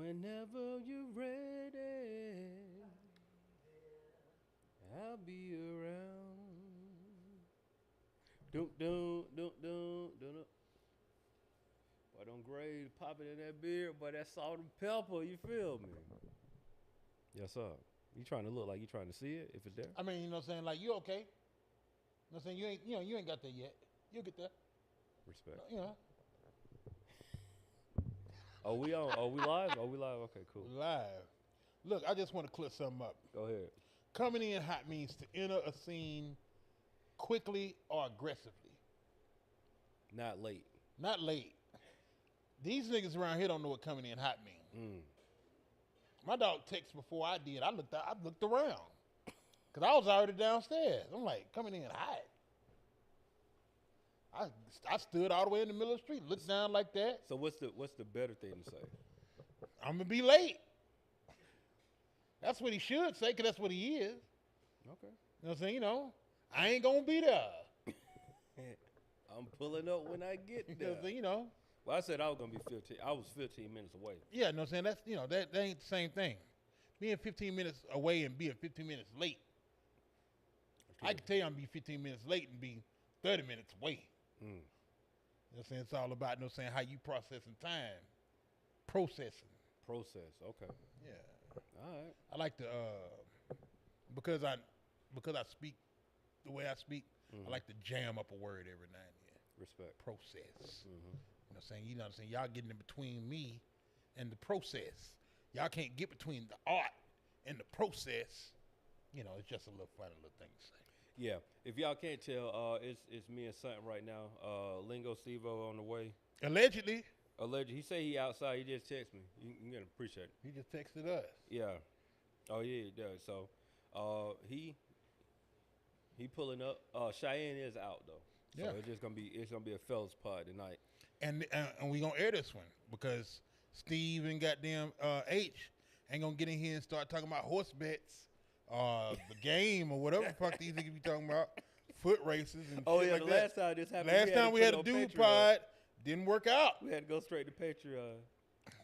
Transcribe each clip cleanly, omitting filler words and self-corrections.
Whenever you're ready, I'll be around. Don't. Boy, don't grade popping in that beard, but that salt and pepper, you feel me? Yes, sir. You trying to look like you trying to see it if it's there? I mean, you know what I'm saying? Like, you okay. You know what I'm saying? You ain't got there yet. You'll get there. Respect. You know. Oh, we on? Oh, we live? Oh, we live? Okay, cool. Live. Look, I just want to clear something up. Go ahead. Coming in hot means to enter a scene quickly or aggressively. Not late. Not late. These niggas around here don't know what coming in hot means. My dog texted before I did. I looked around. Because I was already downstairs. I'm like, coming in hot. I stood all the way in the middle of the street, looked down like that. So what's the better thing to say? I'm going to be late. That's what he should say, because that's what he is. Okay. You know what I'm saying? You know, I ain't going to be there. I'm pulling up when I get there. You know. Well, I said I was going to be 15. I was 15 minutes away. Yeah, you know what I'm saying? That's, you know, that ain't the same thing. Being 15 minutes away and being 15 minutes late. I can tell you I'm going to be 15 minutes late and be 30 minutes away. You know what I'm saying? It's all about, you know what I'm saying, how you processing time. Processing. Process, okay. Yeah. All right. I like to, because I speak the way I speak, I like to jam up a word every now and then. Respect. Process. You know what I'm saying? You know what I'm saying? Y'all getting in between me and the process. Y'all can't get between the art and the process. You know, it's just a little funny little thing to say. Yeah. If y'all can't tell, it's me and something right now. Lingo Stevo on the way. Allegedly. He say he outside. He just text me. You gotta appreciate it. He just texted us. Yeah. Oh yeah, he does. So, he pulling up. Cheyenne is out though. So Yeah. it's gonna be a fellas pod tonight. And we gonna air this one because Steve and goddamn H ain't gonna get in here and start talking about horse bets, the game or whatever the fuck these niggas be talking about, foot races and Oh shit yeah, like the that. last time this happened. Last time we had a dude pod, didn't work out. We had to go straight to Patreon.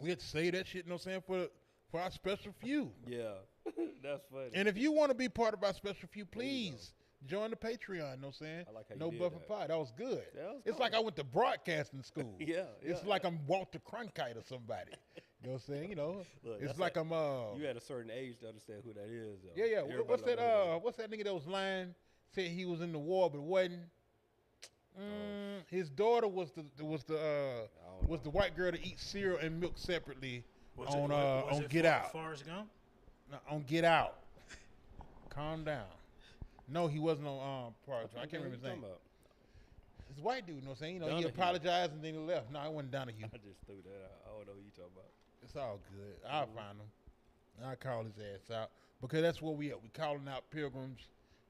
We had to say that shit, you know what I'm saying, for our special few. Yeah, that's funny. And if you want to be part of our special few, please join the Patreon, you know what I'm saying? I like how you No did Buffer that. Pie. That was good. That was It's cool. like I went to broadcasting school. Yeah, It's yeah. like I'm Walter Cronkite or somebody. You know what I'm saying? You know, Look, it's that's like I'm You had a certain age to understand who that is. Though. yeah. Everybody What's don't know that? What's that nigga that was lying? Said he was in the war but wasn't. His daughter was the white girl to eat cereal and milk separately on Get Out. Forrest Gump? No, on Get Out. Calm down. No, he wasn't on Parks. I can't remember his name. It's a white dude, you know what I'm saying? You know, Donahue. he apologized and then he left. No, it wasn't Donahue. I just threw that out. I don't know who you talking about. It's all good. I'll find him. I'll call his ass out. Because that's where we at. We calling out pilgrims.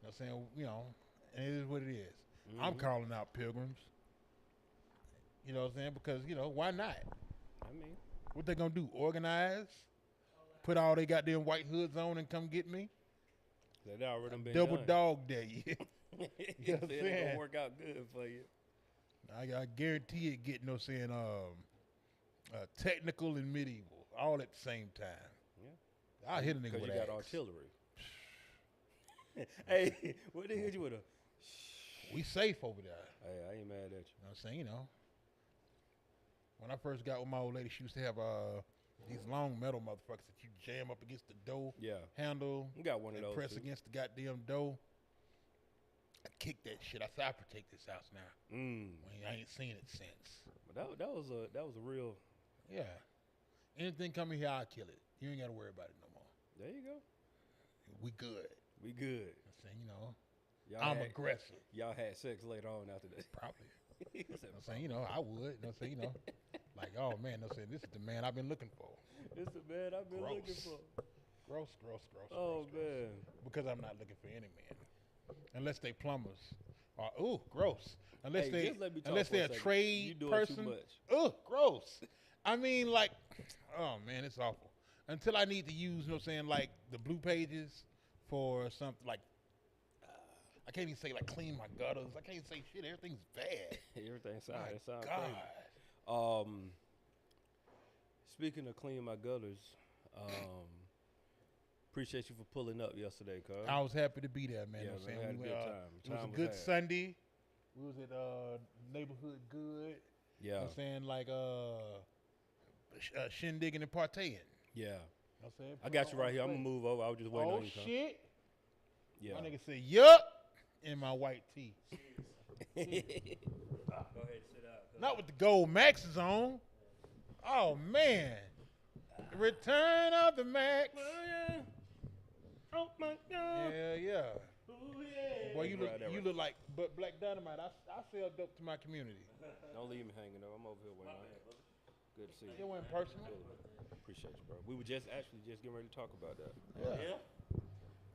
You know what I'm saying? You know, and it is what it is. I'm calling out pilgrims. You know what I'm saying? Because, you know, why not? I mean, What they gonna do? Organize? Put all they goddamn white hoods on and come get me? that already been Double done. dog day. You know what I'm said it gonna saying? work out good for you. I guarantee it getting, you know what I'm saying, technical and medieval all at the same time. Yeah. I'll hit a nigga Because with you got axe. artillery. Hey, what they hit you with a? We safe over there. Hey, I ain't mad at you. You know what I'm saying? You know, when I first got with my old lady, she used to have these long metal motherfuckers that you jam up against the door Yeah. handle. You got one of and those, press too. against the goddamn door. I kicked that shit. I said, I protect this house now. I ain't seen it since. But that was a real. Yeah. Anything coming here, I'll kill it. You ain't got to worry about it no more. There you go. We good. We good. I'm saying, you know, Y'all I'm had- aggressive. Y'all had sex later on after that. Probably. He said, I'm saying, you know, I would. You know what I'm saying, you know, like, oh man, I'm saying, this is the man I've been looking for. "It's the man I've been looking Gross. for." Gross. Oh gross. man. Because I'm not looking for any man, unless they plumbers. Or gross. Unless Hey, just let me talk unless for a they're a second. trade You doing person. too much. Gross. I mean, like, oh man, it's awful. Until I need to use, you know what I'm saying, like the blue pages for something like. I can't even say like clean my gutters. I can't say shit. Everything's bad. Everything My sounds God. crazy. Speaking of cleaning my gutters, appreciate you for pulling up yesterday, cuz. I was happy to be there, man. Yeah, You know what man, I'm had a saying? good time. It was Time a was good had. Sunday. We was at Neighborhood Good. You know Yeah, what I'm saying? Like shindigging and partying. yeah. You know what I'm saying? I got you right here. I'm gonna move over. I was just waiting Oh on you, cuz. shit. Yeah. My nigga said, yup, in my white tee. Go ahead, sit out. Not with the gold maxes on. Oh, man. The return of the max. Oh yeah. Oh my God. Yeah. Oh yeah. Boy, you look like Black Dynamite. I sell dope to my community. Don't leave me hanging though. I'm over here waiting on you. Good to see It you. wasn't personal. Appreciate you, bro. We were just getting ready to talk about that. Yeah.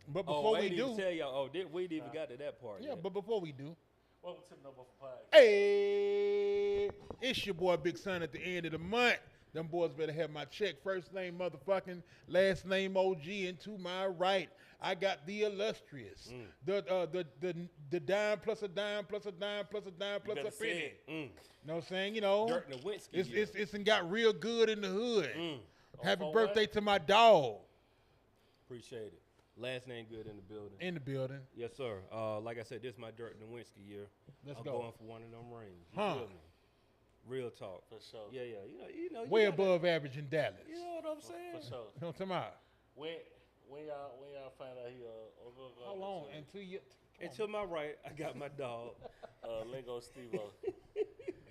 But before we do, tell y'all. We didn't even got to that part. yeah, yet. but before we do, Welcome to the No Buffer Podcast. hey, it's your boy Big Son at the end of the month. Them boys better have my check. First name motherfucking, last name OG, and to my right, I got the illustrious, the dime plus a dime plus a dime plus a dime plus a penny. You know what I'm saying? You know, Dirt Nowinski. it's got real good in the hood. Happy for birthday what? to my dog. Appreciate it. Last name good in the building. In the building. Yes, sir. Like I said, this is my Dirt Nowinski year. Let's I'm go. going for one of them rings. You Huh. feel me? Real talk. For sure. Yeah. You know. Way you gotta- above average in Dallas. You know what I'm saying? For sure. You know what I'm talking about? When y'all find out he How long? Until you. And to my right, I got my dog. Lego Steve-O.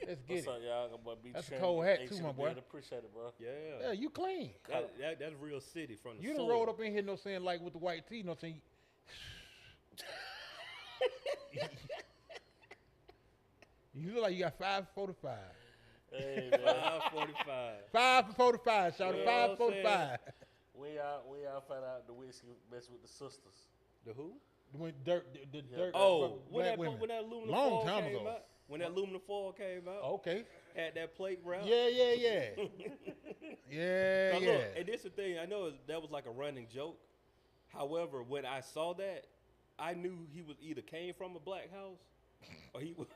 Let's get What's up, it. y'all? My boy B That's a Trim, cold hat, H too, in my the boy. building. Appreciate it, bro. Yeah. Yeah, you clean. That's real city from the You done soil. rolled up in here, you know what I'm saying, like with the white tee, you know what I'm saying? You look like you got 5 for 45. Hey, man. 545. 5 for 45, shout You out know 5 what for I'm saying? 45. when y'all find out the whiskey mess with the sisters. The who? When dirt, the dirt. Oh, when black that women. aluminum Long foil time came ago. out. When that aluminum foil came out. Okay. Had that plate route. Yeah. Now, Yeah. look, and this the thing. I know that was like a running joke. However, when I saw that, I knew he was either came from a black house or he was.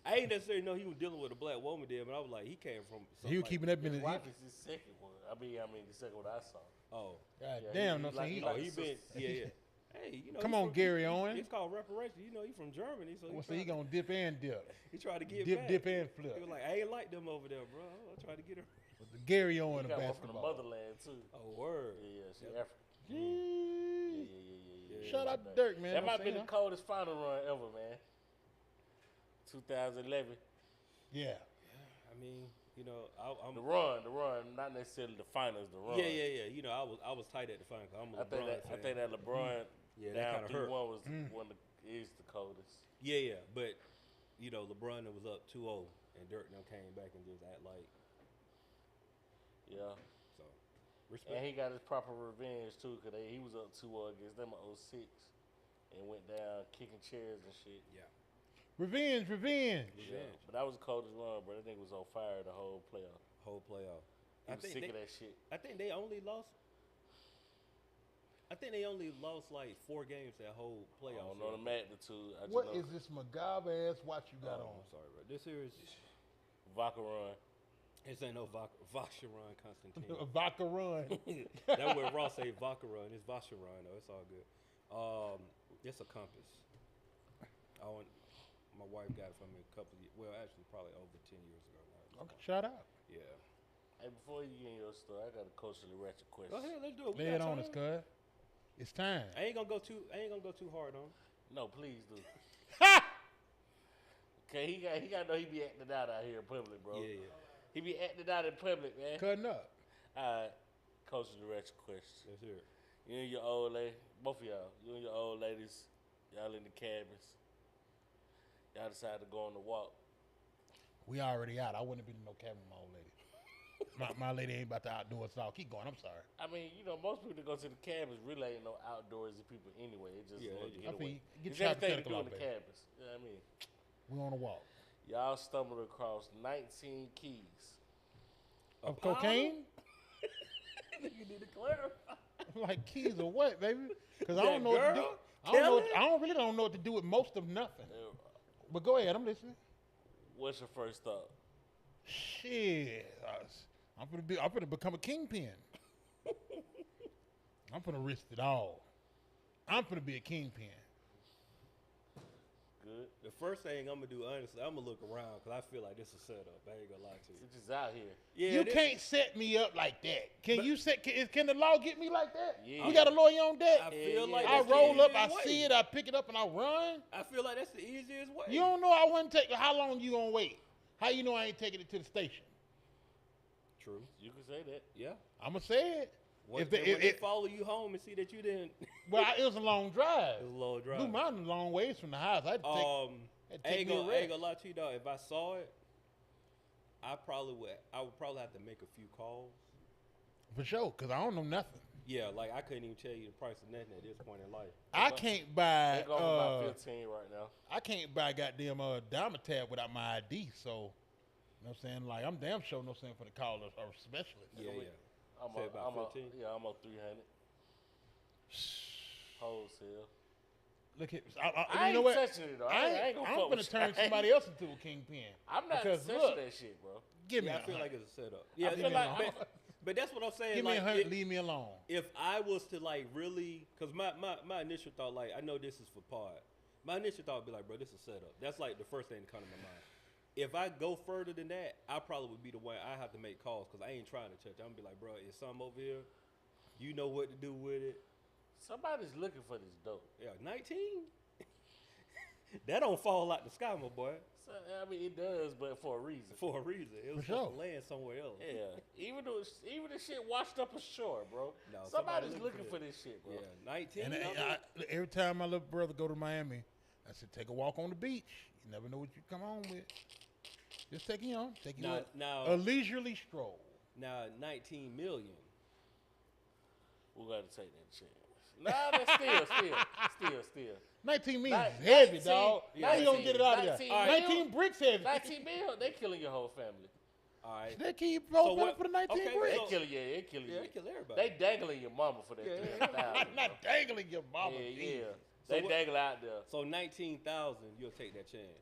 I ain't necessarily know he was dealing with a black woman there, but I was like, he came from. He was keeping that His business. wife is his second one. I mean, the second one I saw. Oh, God Yeah, damn, he no, like- saying he he, like- he been. Yeah. Hey, you know. Come he's on, from- Gary Owen. It's called reparation. You know, he from Germany, so so he gonna dip and dip. he tried to get Dip, back. dip, and He flip. was like, I ain't like them over there, bro. I tried to get her. With the Gary Owen He of got one from the basketball. motherland too. Oh, word. Yeah, she African. Jeez. Yeah. Shout out to Dirk, man. That know what might be I'm the coldest final run ever, man. 2011. saying? Yeah. I mean, you know, I'm. The run, not necessarily the finals. The run. Yeah. You know, I was tight at the final. I'm a LeBron fan. I think that LeBron Yeah, that down kinda hurt. 3-1 was one of is the coldest. Yeah, but you know, LeBron was up 2-0, and Dirk now came back and just act like Yeah. so. And Respect. he got his proper revenge too, cause he was up 2-0 against them in 06 and went down kicking chairs and shit. Yeah. Revenge. Yeah. But that was the coldest run, bro. That nigga was on fire the whole playoff. Whole playoff. He was sick of that shit. I think they only lost. I think they only lost like 4 games that whole I playoff. don't know the magnitude. I just What know is this macabre ass watch you got Oh, on? I'm sorry, bro. This here is. Vodka run. This ain't no Vacheron Constantine. A vodka run. That's what Ross say Vacheron. It's Vacheron though. It's all good. It's a compass. My wife got it from me a couple of years. Well, actually, probably over 10 years ago now. Okay, shout out. Yeah. Hey, before you get in your story, I got a culturally ratchet question. Go ahead, let's do it. We Lay it got on us, time. cuz. It's time. I ain't gonna go too hard on. No, please do. Okay, he got to know he be acting out here in public, bro. Yeah. He be acting out in public, man. Cutting up. All right, culturally ratchet question. Let's hear it. You and your old lady, both of y'all, you and your old ladies, y'all in the cabins. Y'all decided to go on the walk. We already out. I wouldn't have been in no cabin with my old lady. my lady ain't about to outdoor us all. Keep going. I'm sorry. I mean, you know, most people that go to the cabins really ain't no outdoorsy people anyway. It's just Yeah, a little they just- I feel getaway. you. Get It's your everything to hypothetical do in out the there. cabins. You know what I mean? We on a walk. Y'all stumbled across 19 keys. Of cocaine? You need to clarify. Like keys or what, baby? Because I That don't know what to do. girl? I don't know what to do with most of nothing. But go ahead, I'm listening. What's your first thought? Shit. I'm gonna become a kingpin. I'm gonna risk it all. I'm gonna be a kingpin. Good. The first thing I'm gonna do, honestly, I'm gonna look around because I feel like this is a setup. I ain't gonna lie to you. It's just out here. Yeah, You can't set me up like that. Can the law get me like that? Yeah. We got a lawyer on deck. I feel Yeah, like I that's the roll up, I easiest way. see it, I pick it up, and I run. I feel like that's the easiest way. You don't know I wouldn't take. How long you gonna wait? How you know I ain't taking it to the station? True. You can say that. Yeah. I'ma say it. When they follow you home and see that you didn't, Well, it was a long drive. it was a little drive. Blue Mountain a long ways from the house. I had to I take ain't me a gonna rest. lie to you, dog. If I saw it, I would probably have to make a few calls. For sure, because I don't know nothing. Yeah, like I couldn't even tell you the price of nothing at this point in life. I can't buy. They go for about 15 right now. I can't buy goddamn diamond tab without my ID. So, you know what I'm saying? Like, I'm damn sure, no saying for the call or specialist. Yeah, yeah. I'm Say about 15? I'm on 300. Wholesale. Look at, I you know ain't what? touching it though. I ain't gonna I'm fuck gonna with turn you. somebody else into a kingpin. I'm not Because touching look, that shit, bro. give me. Yeah, I a feel hundred. like it's a setup. Yeah, I feel like but that's what I'm saying. Give me like, a hundred. Leave me alone. if I was to like really, because my initial thought, like I know this is for pod. My initial thought would be like, bro, this is a setup. That's like the first thing to come to my mind. If I go further than that, I probably would be the one I have to make calls because I ain't trying to touch. I'm gonna be like, bro, is something over here? You know what to do with it? Somebody's looking for this dope. Yeah, 19. That don't fall out the sky, my boy. So, I mean, it does, but for a reason. For a reason, it was For supposed sure. to land somewhere else. Yeah, even the shit washed up ashore, bro. No, Somebody's somebody looking looking for for this shit, bro. Yeah, 19. And number? every time my little brother go to Miami, I said, take a walk on the beach. You never know what you come home with. Just take you on. Take you Now- a leisurely stroll. Now 19 million. We gotta take that chance. Nah, that's still. 19 means Ni- heavy, 19 dog. yeah, Now you gonna get it out of 19 there. mil. 19 bricks heavy. 19 mil, they killing your whole family. All right. They keep So both what- for the 19 okay, bricks. They So- killing you. They killing Yeah, you. they kill everybody. They dangling your mama for that Yeah, yeah. 300,000. I'm not dangling your mama. Yeah, Jesus. yeah. So They what- dangle out there. So 19,000, you'll take that chance.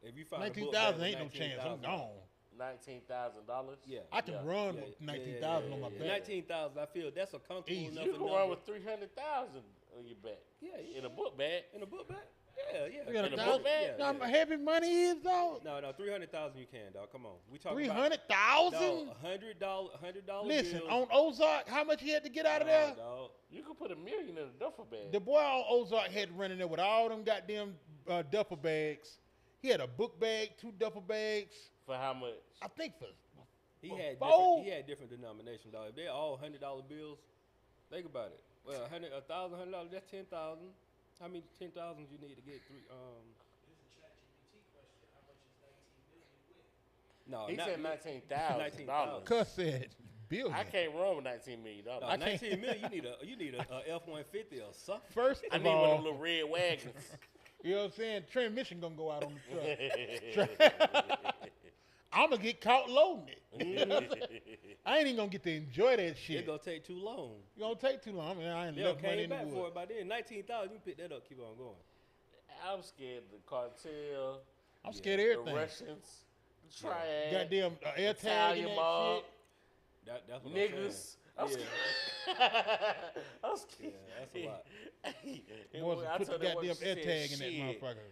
If you find 19,000 ain't no chance. I'm gone. $19,000. Yeah. I can run Yeah, with 19,000 on my yeah, back. 19,000, I feel that's a comfortable Easy. enough You can number. run with 300,000 on your back. Yeah, yeah. In a book bag. In a book bag? Yeah, yeah. 300,000. bag? Now, how heavy money is, dog? No, 300,000 you can, dog. Come on. We talking 300,000. about $100 Listen, bills. on Ozark, how much he had to get out of there? Dog. You can put $1 million in a duffel bag. The boy on Ozark had to run in there with all them goddamn duffel bags. He had a book bag, 2 duffel bags. For how much? I think for He had Fold. different denominations, dog. If they're all $100 bills, think about it. Well, $1,000, that's 10,000. How many 10,000 you need to get through? No, He not said $19,000. 19,000. Cuss said billion. I can't run with $19 million. No, I can't- 19 million. You need a F-150 or something. First I of need one of all, them little red wagons. you know what I'm saying? Transmission gonna go out on the truck. I'm gonna get caught loading it. I ain't even gonna get to enjoy that It's shit. gonna take too long. It's gonna take too long. I mean, I ain't They left money came in the back for wood. it by then. 19,000. You pick that up. Keep on going. I'm scared of the cartel, I'm scared of the everything. Russians, the triad, Goddamn air tag Italian and mob, that That's what niggas. I'm I'm saying. scared. I'm scared. Yeah, that's a lot. shit. Boys, I put the told that goddamn woman, she air said, tag in that "Shit." motherfucker.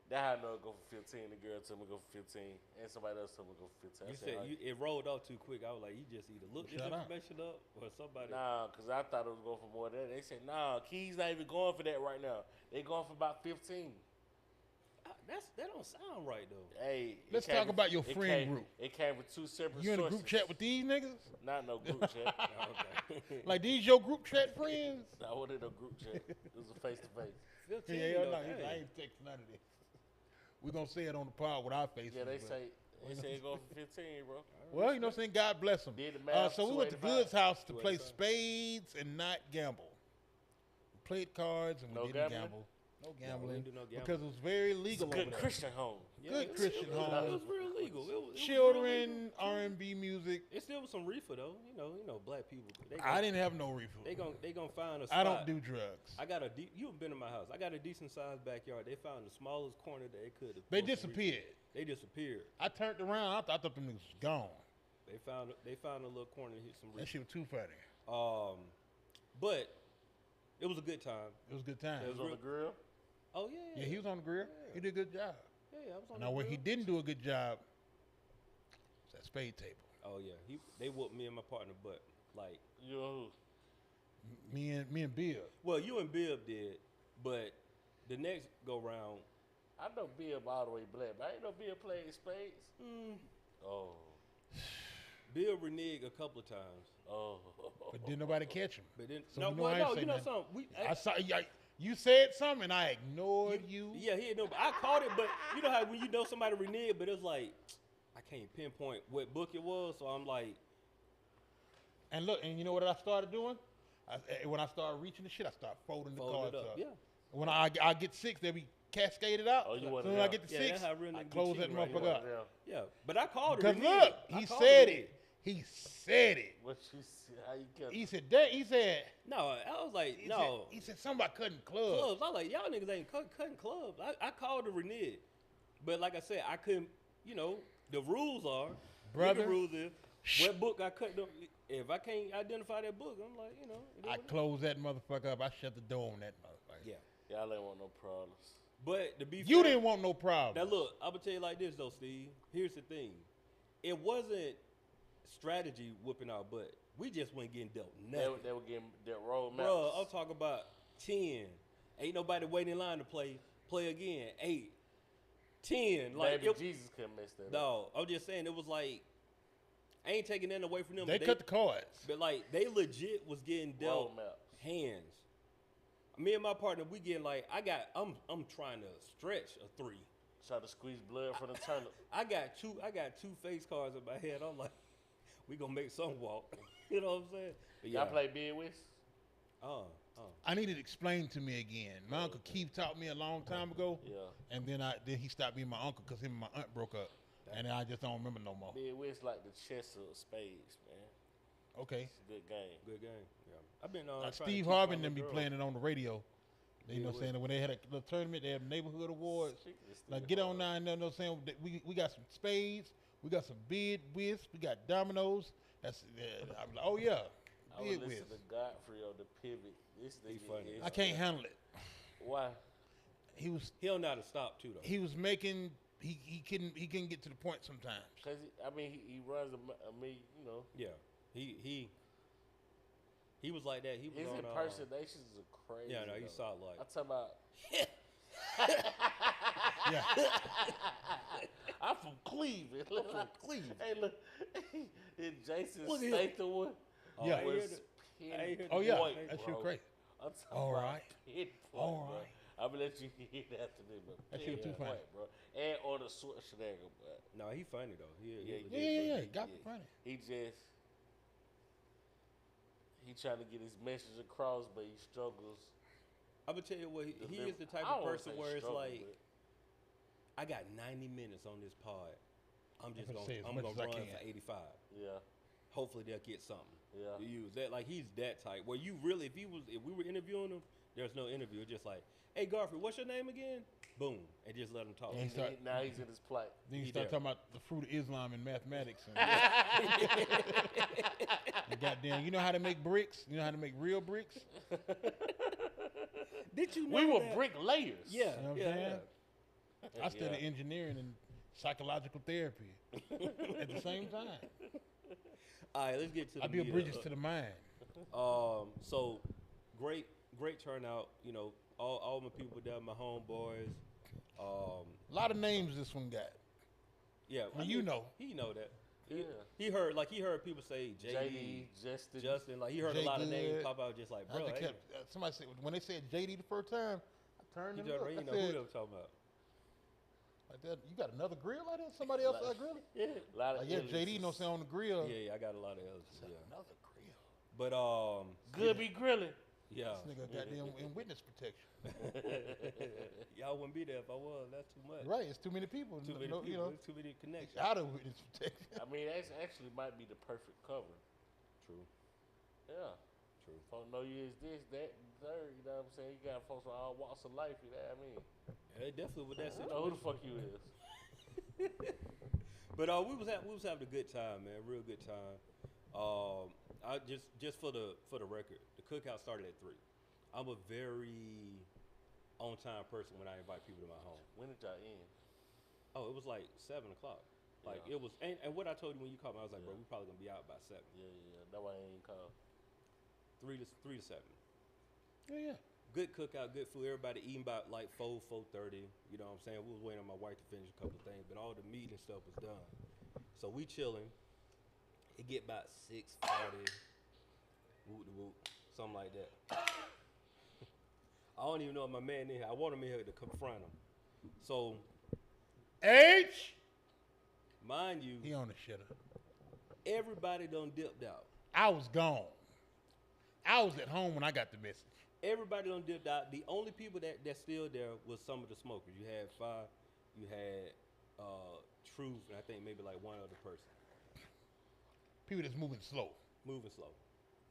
That how I know it go for 15. The girl told me go for 15, and somebody else told me go for 15. I You said, said it rolled off too quick. I was like, you just either look this Shut up. information up or somebody. nah, because I thought it was going for more than that. They said, nah, Key's not even going for that right now. They going for about 15. That don't sound right though. Hey, it Let's came talk with- about your it friend came- group. It came with 2 separate You in a sources. group chat with these niggas? Not no group chat. Okay. Like these your group chat friends? I wanted a group chat. It was a face to face. 15 Yeah, though, no, dang. I ain't texting none of this. We gonna say it on the pod with our faces. Yeah, they but- say it going for 15, bro. Well, you know what I'm saying? God bless them. Did the math, So we went to 285. Good's house to play 285. spades and not gamble. We played cards and we No didn't gambling? gamble. No we gambling. didn't do no gambling. Because it was very It's a legal over good there. Christian home. Yeah, Good it was- Christian it was, home. It was real legal. It was real Children, legal. R&B music. It still was some reefer though. You know, black people. They I didn't have no reefer. They gonna find a spot. I don't do drugs. I got you've been in my house. I got a decent sized backyard. They found the smallest corner that they could. They disappeared. They disappeared. I turned around. I thought them niggas was gone. They found a little corner to hit some. That shit was too funny. But it was a good time. It was a good time. It was on the grill. Oh yeah. Yeah, he was on the grill. Yeah. He did a good job. Yeah, I was on Now the where grill. he didn't do a good job was that spade table. Oh yeah, they whooped me and my partner butt. Like You know who? Me and Bill. well, you and Bill did, but the next go round. I know Bill all the way black, but I ain't know Bill played spades. Oh. Bill reneged a couple of times. Oh. But didn't nobody catch him. But then So no, you know well, I ain't no, say you know nothing. something. I saw you said something and I ignored you. Yeah, he know. I caught it, but you know how when you know somebody reneged, but it was like I can't pinpoint what book it was, so I'm like, And look, and you know what I started doing? When I started reaching the shit, I started folding the fold cards it up. up. Yeah, When I get 6, they'll be cascaded out. Oh, you So want when it I out. get to Yeah, 6, that's how real I niggas be close that cheating right motherfucker now. up. Yeah. yeah. But I called it. Because reneged. look, I he called said reneged. it. He said it. What you see? How you cut? He said that. He said. No, I was like, He no. Said, he said something about cutting clubs. Clubs. I was like, y'all niggas ain't cutting clubs. I called it reneged. But like I said, I couldn't, the rules are, Brother. the rules is, what book I cut them. If I can't identify that book, I'm like, it is I what it is. closed that motherfucker up. I shut the door on that motherfucker. Yeah. Y'all ain't want no problems. But to be You fair, didn't want no problem. Now look, I'm gonna tell you like this though, Steve. Here's the thing. It wasn't strategy whooping our butt. We just went getting dealt nothing. They were getting their road maps. Bro, I'm talking about 10. Ain't nobody waiting in line to play again. 8, 10. Like Baby Jesus couldn't mess that up. no, I'm just saying it was like I ain't taking nothing away from them. They but cut the cards. but like they legit was getting dealt Road maps. hands. Me and my partner, we getting like I'm trying to stretch a 3. Try to squeeze blood from the turnip. I got two face cards in my head. I'm like, we gonna make some walk. You know what I'm saying? But Y'all play bid with? I need it explained to me again. My uncle Keith taught me a long time ago. Yeah. And then he stopped being my uncle because him and my aunt broke up. And I just don't remember no more. Bid with like the chess of spades, man. Okay. It's a good game. Good game. Yeah. I've been Steve Harvey and them be playing it on the radio. You know what I'm saying? When they had a little tournament, they have neighborhood awards. Like, get on now and know what I'm saying? We got some spades. We got some bid whist. We got dominoes. That's I'm like, oh, yeah. I would Bid listen whist. to Godfrey on the pivot. This nigga funny. is I can't handle it. Why? He He'll know how to stop too though. he was making he couldn't get to the point sometimes. Because, he runs a million, Yeah. He was like that. He was His on impersonations are crazy. yeah, no, he though. saw it like I'm talking about, Yeah. I'm from Cleveland. I'm from Cleveland. Hey, look. And Jason Look at him. Statham one Yeah. I ain't was hear the- I ain't hear Oh, the yeah. point, That bro. shit crazy. I'm talking All about right. pinpoint, All bro. right. I'm going to let you hear it after this. But That shit was too funny. pinpoint, bro. And on the Schwarzenegger, but No, he funny though. Yeah, Yeah. Got me funny. he trying to get his message across, but he struggles. I'm gonna tell you what. He is the type I of don't wanna person say where it's struggle, like, but I got 90 minutes on this pod. I'm just gonna gonna say as I'm much gonna as I run can. for 85. yeah, Hopefully they'll get something. yeah. To use that like he's that type. Where you really, if we were interviewing him, there's no interview. It's just like, hey Garfield, what's your name again? Boom, and just let him talk. And Now he's in his plight. Then you He start there. talking about the fruit of Islam and mathematics. And and goddamn, you know how to make bricks? You know how to make real bricks? Did you know We were that? bricklayers. Yeah, You know what I'm yeah, saying? yeah. I studied engineering and psychological therapy at the same time. All right, let's get to the I build meat bridges of- to the mind. So great turnout. All my people there, my homeboys. A lot of names this one got. Yeah, Well, you know. He know that. Yeah. He heard people say JD, Justin. Justin. Like he heard Jay a lot of names Good. pop out, just like I bro. just Hey, kept, somebody said when they said JD the first time, I turned you and just looked. you I know said, who they were talking about. like that, you got another grill like that? Somebody else got a grill? Yeah, a lot of Like, yeah, JD illnesses. no say on the grill. Yeah, I got a lot of others. Yeah, Another grill. but Good be grilling. yeah, This nigga goddamn in witness protection. y'all wouldn't be there if I was. That's too much. Right, it's too many people. Too many No, people. you know, There's too many it's connections. out of witness protection. I mean, that actually might be the perfect cover. True. Yeah. True. Folks know you is this, that, and third. You know what I'm saying? You got folks from all walks of life. You know what I mean? Yeah, definitely with that I know who the situation. fuck you is. But we was having a good time, man. Real good time. I just for the record, the cookout started at 3. I'm a very on time person when I invite people to my home. When did y'all end? Oh, it was like 7 o'clock. Like it was, and what I told you when you called me, I was like, bro, we probably gonna be out by 7. Yeah. That's why I ain't called. 3 to 7. Yeah. Good cookout, good food. Everybody eating about like 4:30. You know what I'm saying? We was waiting on my wife to finish a couple of things, but all the meat and stuff was done. So we chilling. It get about 6:40. Whoop de whoop, something like that. I don't even know if my man in here. I want him in here to confront him. So, H. mind you, He on the shitter. everybody done dipped out. I was gone. I was at home when I got the message. Everybody done dipped out. The only people that's still there was some of the smokers. You had Five, you had Truth, and I think maybe like one other person. People that's moving slow. Moving slow,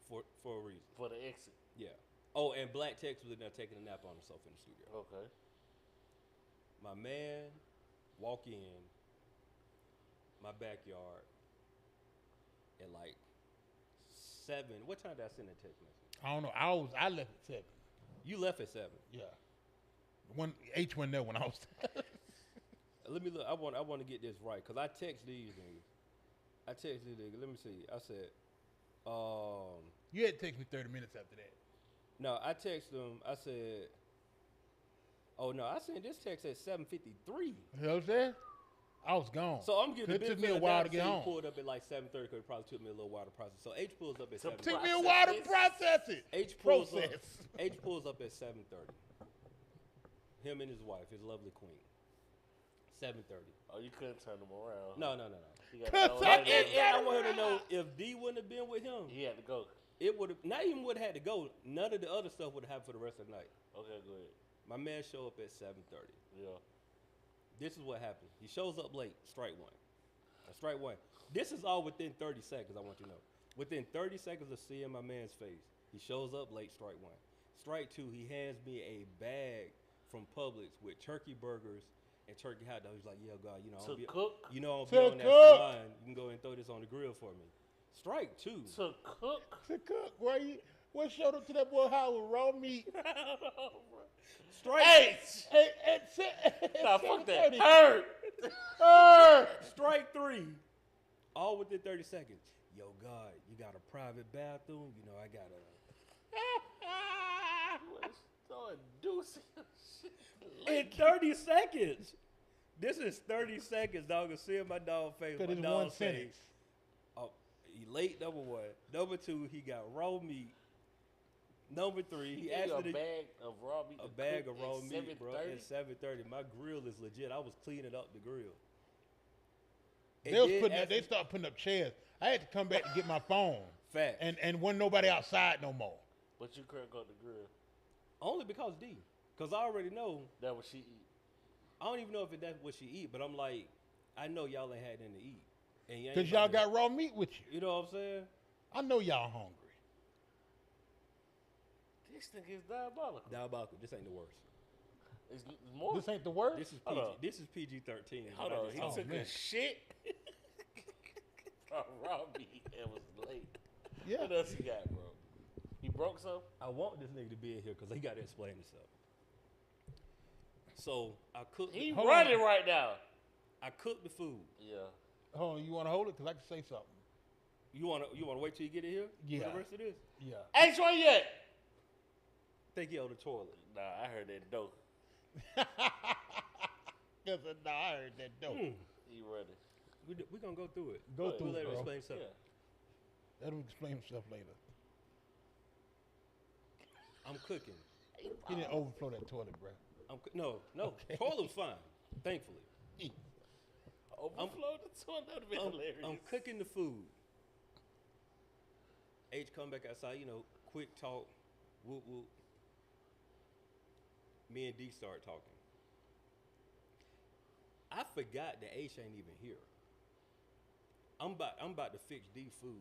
for a reason. For the exit. Yeah. Oh, and Black Tex was in there taking a nap on himself in the studio. Okay. My man walk in my backyard at like 7. What time did I send that text message? I don't know. I left at 7. You left at 7. Yeah. H went there when I was. Let me look. I want to get this right because I text these niggas. Let me see. I said, You had to text me 30 minutes after that. no, I texted them. I said, oh no, I sent this text at 7:53. You know what I'm saying? I was gone. So I'm getting the It took benefit me a of while doubt to get saying he home. pulled up at like 7:30 because it probably took me a little while to process. So H pulls up at So 7:30. Took me a while to process it. H pulls up. Process. H pulls up at 7:30. Him and his wife, his lovely queen. 7:30. Oh, you couldn't turn him around. No. He got to go And later. I want her to know if D wouldn't have been with him, He had to go. it would have not even would have had to go. None of the other stuff would have happened for the rest of the night. Okay, go ahead. My man show up at 7:30. Yeah. This is what happened. He shows up late. Strike one. Strike one. This is all within 30 seconds. I want you to know. Within 30 seconds of seeing my man's face, he shows up late. Strike one. Strike two. He hands me a bag from Publix with turkey burgers and turkey hot dogs. He's like, "Yeah, God, To cook. I'll be To on that cook. line. You can go and throw this on the grill for me." Strike two. To cook. To cook. What showed up to that boy house with raw meat? Strike. Nah, fuck that. 7:30. Hurt. Strike three. All within 30 seconds. Yo, God, you got a private bathroom? You know, I got a. So inducing. In 30 seconds. This is 30 seconds, dog. I'm seeing my dog face. Because My it's dog one say, sentence. oh, he late, number one. Number two, he got raw meat. Number three, he asked a me to. bag of raw meat. A to bag cook of raw at meat, bro, 7:30? at 7:30. My grill is legit. I was cleaning up the grill. They started putting up chairs. I had to come back to get my phone. Fact. And wasn't nobody outside no more. But you couldn't go to the grill. Only because D. Because I already know. That what she eat. I don't even know if that's what she eat, but I'm like, I know y'all ain't had anything to eat. And you ain't Because y'all about to- got raw meat with you. You know what I'm saying? I know y'all hungry. This thing is diabolical. Diabolical. This ain't the worst. It's more. This ain't the worst? This is Hold PG. on. This is PG-13. Hold on. He Oh, took man. a shit. Raw meat and was late. Yeah. What else he got, bro? He broke some? I want this nigga to be in here because he got to explain himself. So I cooked. He Hold running on. right now. I cooked the food. Yeah. Hold on, you want to hold it? Because I can say something. You wanna wait till you get in here? Yeah. For the rest of this? Yeah. Ain't you yet? Think he on the toilet. Nah, I heard that dope. Yes, no, I heard that dope. He running. We gonna go through it. Go We'll through let it, him bro. explain something. Yeah. That'll explain himself later. I'm cooking. He didn't overflow that toilet, bro. No. Okay. Toilet's fine. Thankfully. Overflow the toilet. That would be hilarious. I'm cooking the food. H come back outside, quick talk, whoop whoop. Me and D start talking. I forgot that H ain't even here. I'm about to fix D food.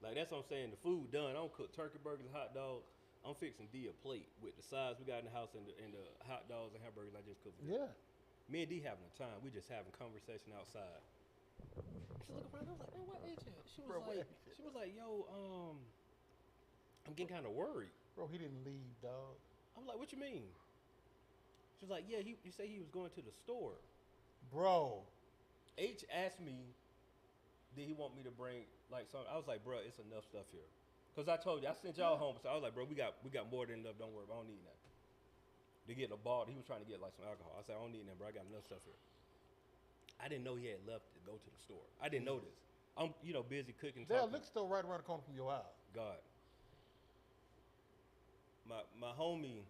Like that's what I'm saying. The food done. I don't cook turkey burgers, hot dogs. I'm fixing D a plate with the sides we got in the house and the hot dogs and hamburgers I just cooked. Yeah. Me and D having a time. We just having conversation outside. She looked around. I was like, man, what H at? She was Bro, what like, H at? she was like, yo, I'm getting kind of worried. Bro, he didn't leave, dog. I'm like, what you mean? She was like, yeah, you say he was going to the store. Bro. H asked me, did he want me to bring like something? I was like, bro, it's enough stuff here. Cause I told you, I sent y'all home. So I was like, bro, we got more than enough. Don't worry, I don't need that. To get a ball, he was trying to get like some alcohol. I said, I don't need that, bro. I got enough stuff here. I didn't know he had left to go to the store. I didn't know this. I'm, busy cooking. There's a liquor store right around the corner from your house. God. My homie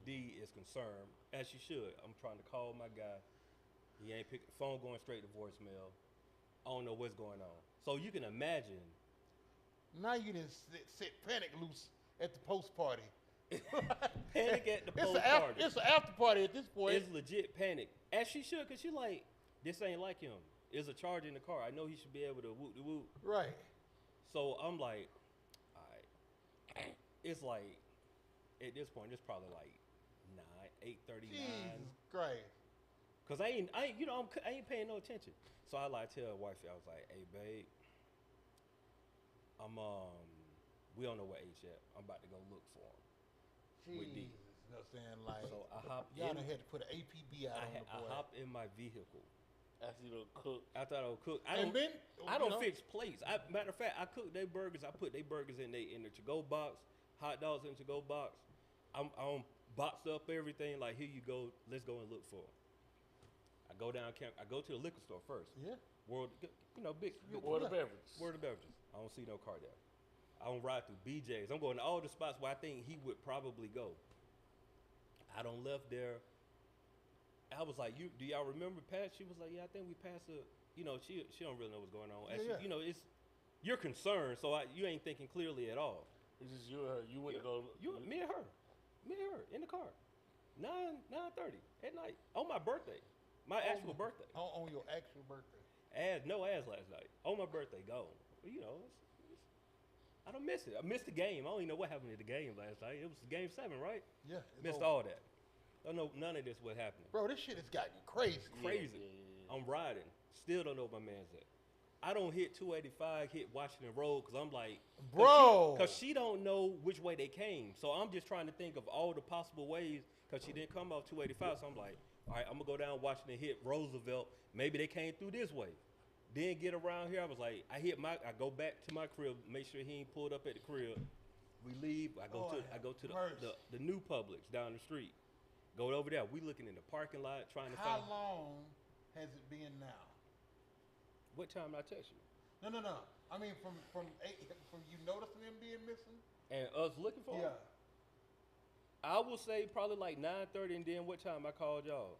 D is concerned, as she should. I'm trying to call my guy. He ain't picking the phone, going straight to voicemail. I don't know what's going on. So you can imagine. Now you didn't set panic loose at the post party. Panic at the post party. It's an after party at this point. It's legit panic. As she should, because she like, this ain't like him. There's a charge in the car. I know he should be able to whoop the whoop. Right. So I'm like, all right. It's like, at this point, it's probably like 8:39. Jesus Christ. Cause I ain't paying no attention. So I like tell wifey, I was like, hey babe, we don't know where H at. I'm about to go look for him. With D. Jesus. You know what I'm saying? Like, So I hopped y'all in. done had to put an APB out on the I boy. hopped in my vehicle. After you done cook. I thought I would cook. I And don't. then, I don't you know, fix plates. Matter of fact, I cook their burgers. I put their burgers in the to-go box. Hot dogs in the to-go box. I don't box up everything. Like, here you go. Let's go and look for 'em. I go down camp. I go to the liquor store first. Yeah. Big Order beverages. Word of beverages. I don't see no car there. I don't ride through BJ's. I'm going to all the spots where I think he would probably go. I don't left there. I was like, do y'all remember Pat? She was like, yeah, I think we passed a, she don't really know what's going on. Yeah, yeah. You're concerned, so you ain't thinking clearly at all. It's just you and her. You went to go. Me and her in the car, 9:30 at night on my birthday, my actual birthday. On your actual birthday. No ass last night on my birthday. Gone. I don't miss it. I missed the game. I don't even know what happened to the game last night. It was game 7, right? Yeah. Missed all that. Don't know none of this what happened. Bro, this shit has gotten crazy. Crazy. Yeah. I'm riding. Still don't know where my man's at. I don't hit 285, hit Washington Road, because I'm like, bro. Because she don't know which way they came. So I'm just trying to think of all the possible ways, because she didn't come off 285. So I'm like, all right, I'm going to go down Washington, hit Roosevelt. Maybe they came through this way. Then get around here. I was like, I go back to my crib, make sure he ain't pulled up at the crib. We leave. I go to the new Publix down the street. Go over there. We looking in the parking lot trying to find. How long has it been now? What time did I text you? No. I mean, from you noticing him being missing? And us looking for him? Yeah. I will say probably like 9:30, and then what time I called y'all?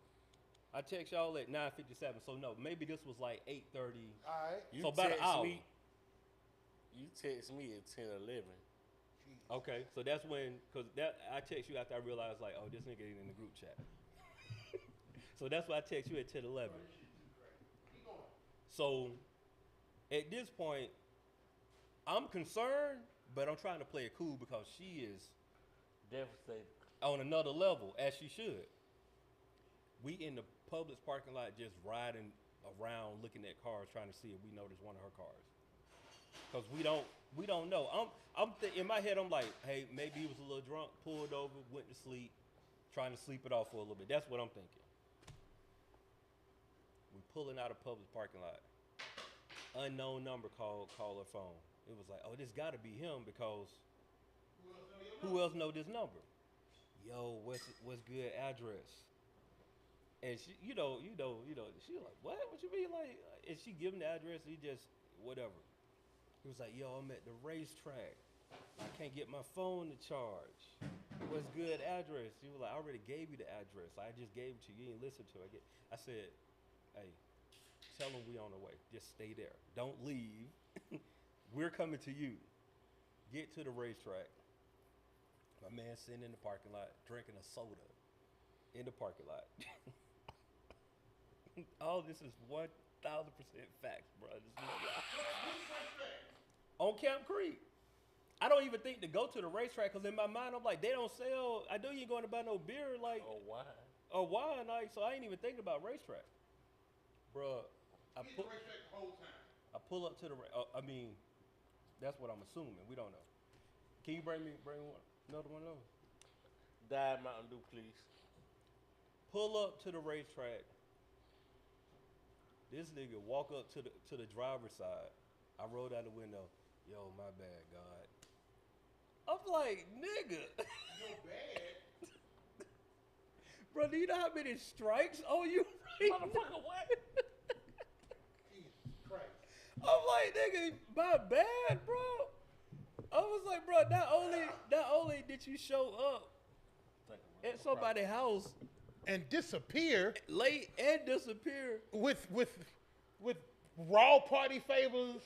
I text y'all at 9:57. So no, maybe this was like 8:30. All right. So about an hour. You text me at 10:11. Okay, so that's when, because I text you after I realized, like, oh, this nigga ain't in the group chat. So that's why I text you at 10:11. So at this point, I'm concerned, but I'm trying to play it cool because she is Devastated. on another level, as she should. We in the Publix parking lot just riding around looking at cars, trying to see if we notice one of her cars. Because we don't know. In my head, I'm like, hey, maybe he was a little drunk, pulled over, went to sleep, trying to sleep it off for a little bit. That's what I'm thinking. We pulling out of Publix parking lot. Unknown number call her phone. It was like, oh, this got to be him because who else know this number? Yo, what's good address? And she, she was like, what? What you mean? Like, and she give him the address. He just whatever. He was like, yo, I'm at the racetrack. I can't get my phone to charge. What's good address? He was like, I already gave you the address. I just gave it to you. You didn't listen to it. I said, hey, tell them we on the way. Just stay there. Don't leave. We're coming to you. Get to the racetrack. My man sitting in the parking lot drinking a soda in the parking lot. All this is 1,000% facts, bro. On Camp Creek. I don't even think to go to the racetrack because in my mind I'm like, they don't sell. I know you ain't going to buy no beer like Or wine. or wine, like, so I ain't even thinking about racetrack, bro. I He's put. the racetrack the whole time. I pull up to the. I mean, that's what I'm assuming. We don't know. Can you bring another one of those? Diet Mountain Dew, please. Pull up to the racetrack. This nigga walk up to the driver's side. I roll down the window. Yo, my bad, God. I'm like, nigga. Your bad. Bro, do you know how many strikes on you? Motherfucker, what? Jesus Christ. I'm like, nigga, my bad, bro. I was like, bro, not only did you show up at somebody's house And disappear late and disappear. with raw party favors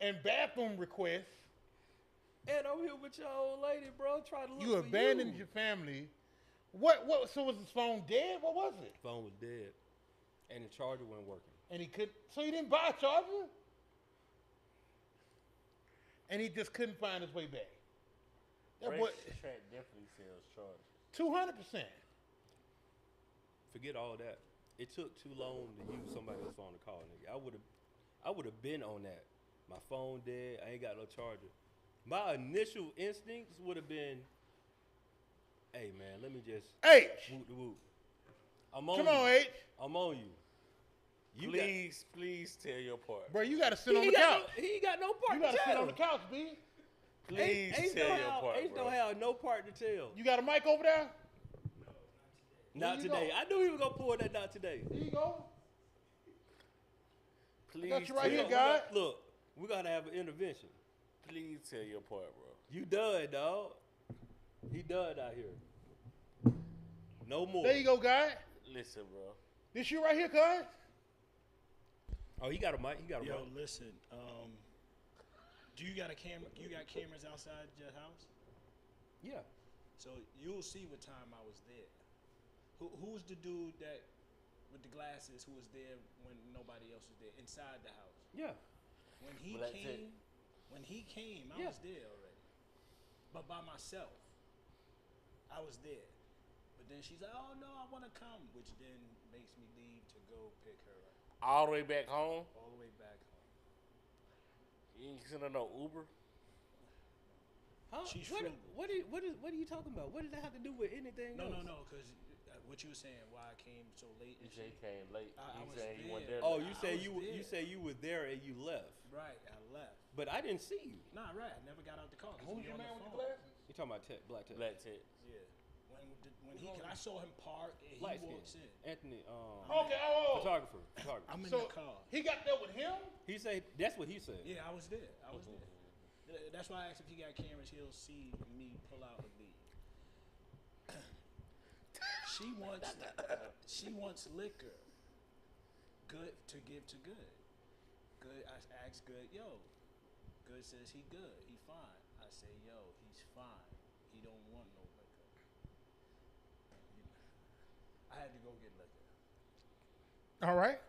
and bathroom requests. And I'm here with your old lady, bro, trying to look You for abandoned you. your family. What? So was his phone dead? What was it? Phone was dead, and the charger wasn't working. And he could. So he didn't buy a charger. And he just couldn't find his way back. That boy, Racetrack definitely sells chargers. 200%. Forget all that. It took too long to use somebody else's phone to call, nigga. I would have been on that. My phone dead. I ain't got no charger. My initial instincts would have been, hey man, let me just H. whoop the whoop. I'm on Come you. on, H. I'm on you. You Please tell your part. Bro, you got to sit got, on he, the ain't got couch. no, he ain't got no part You to got to sit tell. on the couch, B. Please Ace tell don't your have, part, Ace bro. don't have no part to tell. You got a mic over there? Not you today. go. I knew he was gonna pull that out today. Here you go. Please got you right tell- here, guy. Look, we gotta have an intervention. Please tell your part, bro. You done, dog. He done out here. No more. There you go, guy. Listen, bro. This you right here, cuz? Oh, he got a mic. He got a Yo, mic. listen. Do you got a camera? You got cameras outside your house? Yeah. So you'll see what time I was there. Who's the dude that with the glasses who was there when nobody else was there inside the house? Yeah. When he Well, that's it. came, I Yeah. was there already, but by myself. I was there, but then she's like, "Oh no, I want to come," which then makes me leave to go pick her up All the way back home? all the way back home. You ain't send her no Uber? Huh? She's what, frugal. what are you talking about? What does that have to do with anything No, else? no, because what you were saying, why I came so late and Jay shit. came late. I He was said he there. wasn't there. Oh, late. you I say was you there. say you were there and you left, Right, I left. but I didn't see you. Nah, right. I never got out the car. 'Cause Who's we your on man the with the phone. glasses? You talking about Black Tech? Black tits. Yeah. When he, cause I saw him park and he Light skin. walks in. Anthony, Okay, oh. photographer. I'm in So the car. he got there with him? He said that's what he said. Yeah, I was there. I was there. That's why I asked if he got cameras. He'll see me pull out and leave. She wants liquor. Good to give to Good. Good. I asked Good, yo. Good says he good. He fine. I say, yo, he's fine. He don't want no liquor. I had to go get liquor. All right.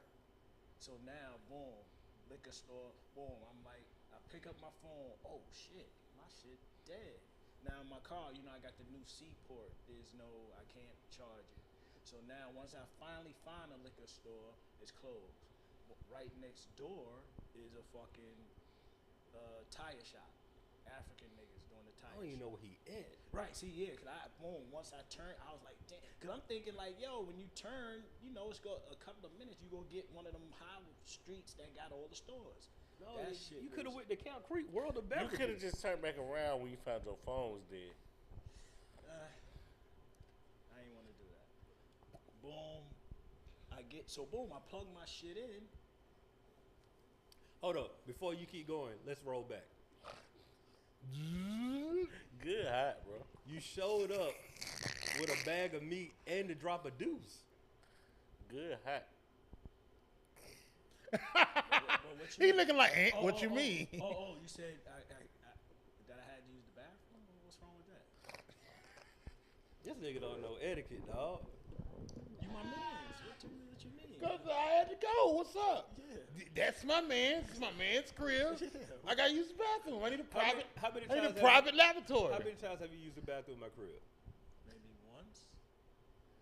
So now, boom, liquor store, boom. I'm like, I pick up my phone. Oh shit, my shit dead. Now in my car, you know, I got the new C port. I can't charge it. So now, once I finally find a liquor store, it's closed. Right next door is a fucking tire shop. African niggas doing the I tire don't even shop. know where he at. Right, see, yeah, once I turned, I was like, damn, because I'm thinking like, yo, when you turn, you know, it's got a couple of minutes, you gonna get one of them high streets that got all the stores. No, That shit you could have was- went to Count Creek World of You Beverages. could have just turned back around when you found your phone was dead. I ain't want to do that. Boom, boom, I plug my shit in. Hold up, before you keep going, let's roll back. Good hot, bro. You showed up with a bag of meat and to drop a deuce. Good hot. Well, what you He mean? looking like, what you mean? Oh, you said that I had to use the bathroom? What's wrong with that? This nigga don't know etiquette, dog. You my mans. What you mean? Because I had to go. What's up? Yeah. That's my man's. It's my man's crib. Yeah. I got to use the bathroom. I need a private, How many I need times a private lavatory. How many times have you used the bathroom in my crib? Maybe once.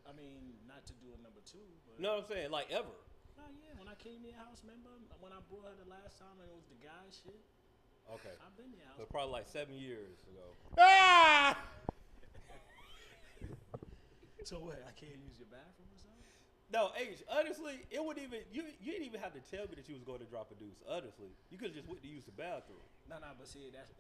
I mean, not to do a number two, but No, I'm saying like ever. Oh yeah, when I came to your house, remember when I brought her the last time and it was the guy shit? Okay. I've been to your So house. probably like 7 years ago. Ah! So what? I can't use your bathroom or something? No, H. Honestly, it wouldn't even you didn't even have to tell me that you was going to drop a deuce. Honestly, you could have just went to use the bathroom. No, but see, that's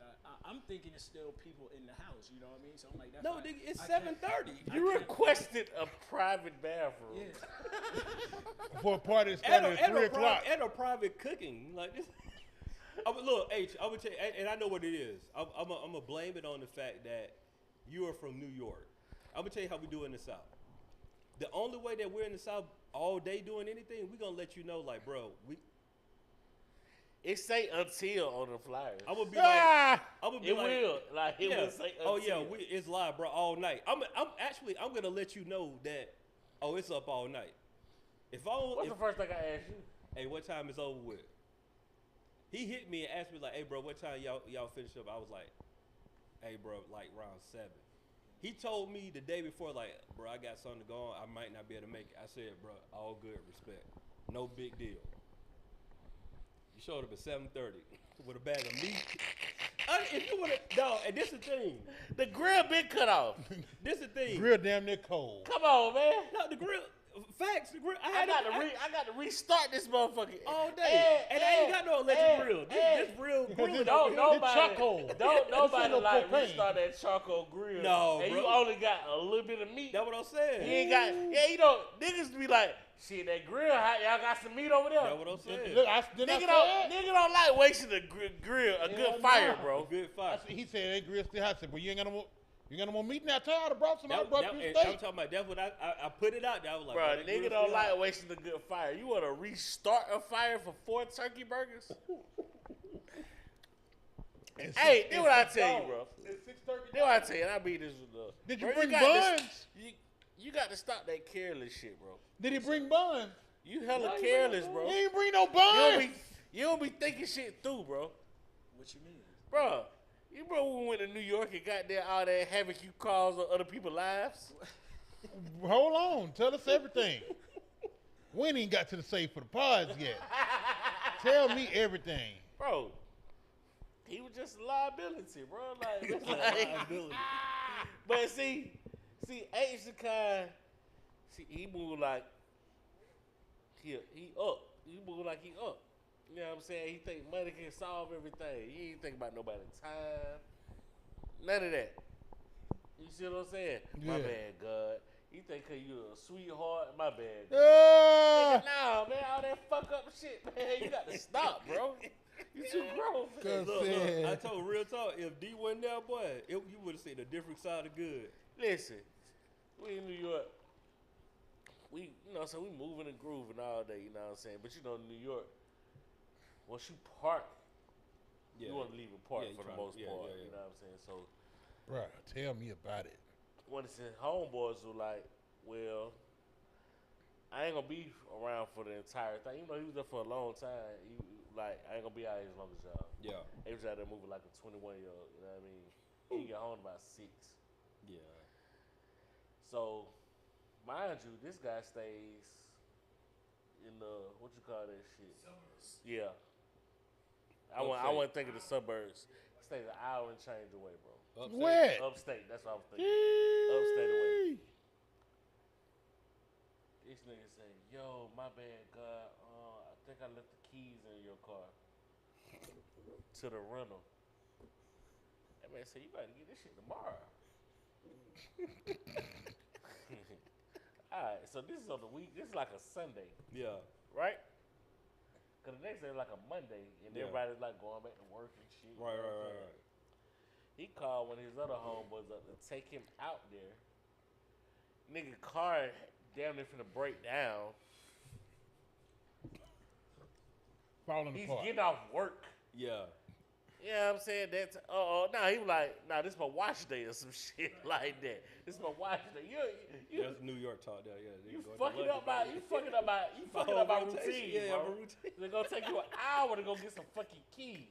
I'm thinking it's still people in the house. You know what I mean? So I'm like, that's No, why nigga, it's I can't- 7:30. You requested a private bathroom. Yeah. For a party that started at 3 o'clock. And a private cooking like this. Look, H. I would tell you, and I know what it is. I'm gonna blame it on the fact that you are from New York. I'm gonna tell you how we do it in the South. The only way that we're in the South all day doing anything, we're gonna let you know, like, bro, It say until on the flyer. I'm gonna be Ah! It will. Like, it will say until. Oh yeah, it's live, bro, all night. I'm gonna let you know that. Oh, it's up all night. What's the first thing I asked you? Hey, what time is over with? He hit me and asked me like, hey, bro, what time y'all finish up? I was like, hey, bro, like around 7. He told me the day before, like, bro, I got something to go on. I might not be able to make it. I said, bro, all good, respect, no big deal. You showed up at 7:30 with a bag of meat. If you would have, no, and this the thing. The grill been cut off. This the thing. Grill damn near cold. Come on, man. No, the grill. Facts, the grill. I got to restart this motherfucker all day, and I ain't got no electric grill. This real grill. Don't charcoal. nobody no like propane. restart that charcoal grill. No, and bro. you only got a little bit of meat. That's what I'm saying. You ain't got. Yeah, you know, niggas be like, shit, that grill hot. Y'all got some meat over there. That's what I'm saying. Nigga don't like wasting a grill, a good fire, bro. Good fire. He said that grill still hot. I said, well, you ain't got no more. You got no more meat now? Tell her I brought some. I I'm brought you talking steak. about that's what I put it out there. I was like, Bro, that nigga grill don't still like hot. wasting a good fire. You want to restart a fire for 4 turkey burgers? Hey, do what I tell you, bro. It's 6:30. Do what I tell you. And I beat this with love. Did you Bro, bring got this- buns? You got to stop that careless shit, bro. Did he bring buns? You hella careless, bro. He ain't bring no You buns. don't be thinking shit through, bro. What you mean? Bro, you remember when we went to New York and got there all that havoc you caused on other people's lives? Hold on. Tell us everything. We ain't even got to the safe for the pods yet. Tell me everything. Bro, he was just a liability, bro. Like, it's like Liability. But see, H the kind, he moved like he up. He moved like he up. You know what I'm saying? He think money can solve everything. He ain't think about nobody's time. None of that. You see what I'm saying? My Yeah. bad, God. You think 'cause you a sweetheart? My bad. God. Ah! Nah, man, all that fuck up shit, man. You got to stop, bro. You too grown for that. Cause- Look, I told real talk. If D wasn't there, boy, you would have seen a different side of good. Listen, we in New York. So we moving and grooving all day, you know what I'm saying? But you know, New York, once you park, you want to leave a park for the most part, you know what I'm saying? So, Bruh, tell me about it. when it's in homeboys were like, well, I ain't gonna be around for the entire thing. You know, he was there for a long time. I ain't gonna be out here as long as y'all. Yeah. He was out there moving like a 21-year-old, you know what I mean? He got home about 6. Yeah. So, mind you, this guy stays in the, what you call that shit? Suburbs. Yeah. I wasn't thinking the suburbs. He stays an hour and change away, bro. Upstate. Where? Upstate, that's what I was thinking. Upstate away. This nigga say, yo, my bad, God. I think I left the keys in your car. To the rental. That man said, you better get this shit tomorrow. Alright, so this is on the week. This is like a Sunday, Yeah. right? Because the next day is like a Monday, and Yeah. everybody's like going back to work and shit. Right. He called one of his other homeboys up to take him out there. Nigga car damn near finna break down. Falling He's apart. getting off work. Yeah. You know what I'm saying? That's he was like, this my watch day or some shit like that. This my watch day. You That's New York talk there. Yeah. you fucking up my routine, Yeah, bro. my routine. It's gonna take you an hour to go get some fucking keys.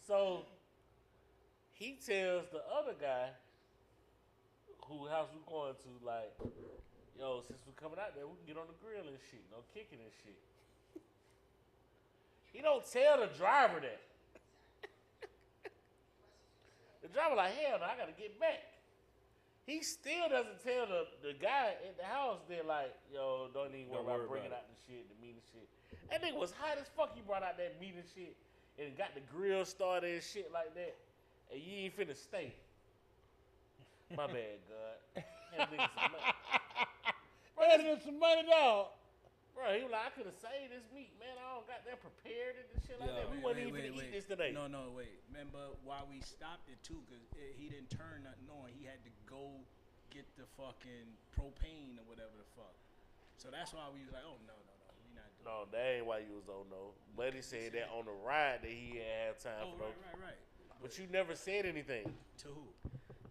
So he tells the other guy who house we going to, like, yo, since we're coming out there, we can get on the grill and shit, no kicking and shit. He don't tell the driver that. The driver like, hell no, I gotta get back. He still doesn't tell the guy at the house that like, yo, don't even worry about bringing out the shit, the meat and shit. That nigga was hot as fuck. He brought out that meat and shit and got the grill started and shit like that. And you ain't finna stay. My bad, God. Had niggas some money. Better than some money, dog. Bro, he was like, I could have saved this meat, man. I don't got that prepared and shit like that. We wasn't even finna eat this today. No, wait. Remember why we stopped it too? Because he didn't turn nothing on. He had to go get the fucking propane or whatever the fuck. So that's why we was like, oh, no. We not doing No, that ain't why you was on no. Buddy said that on the ride that he had time for. Right. But you never said anything. To who?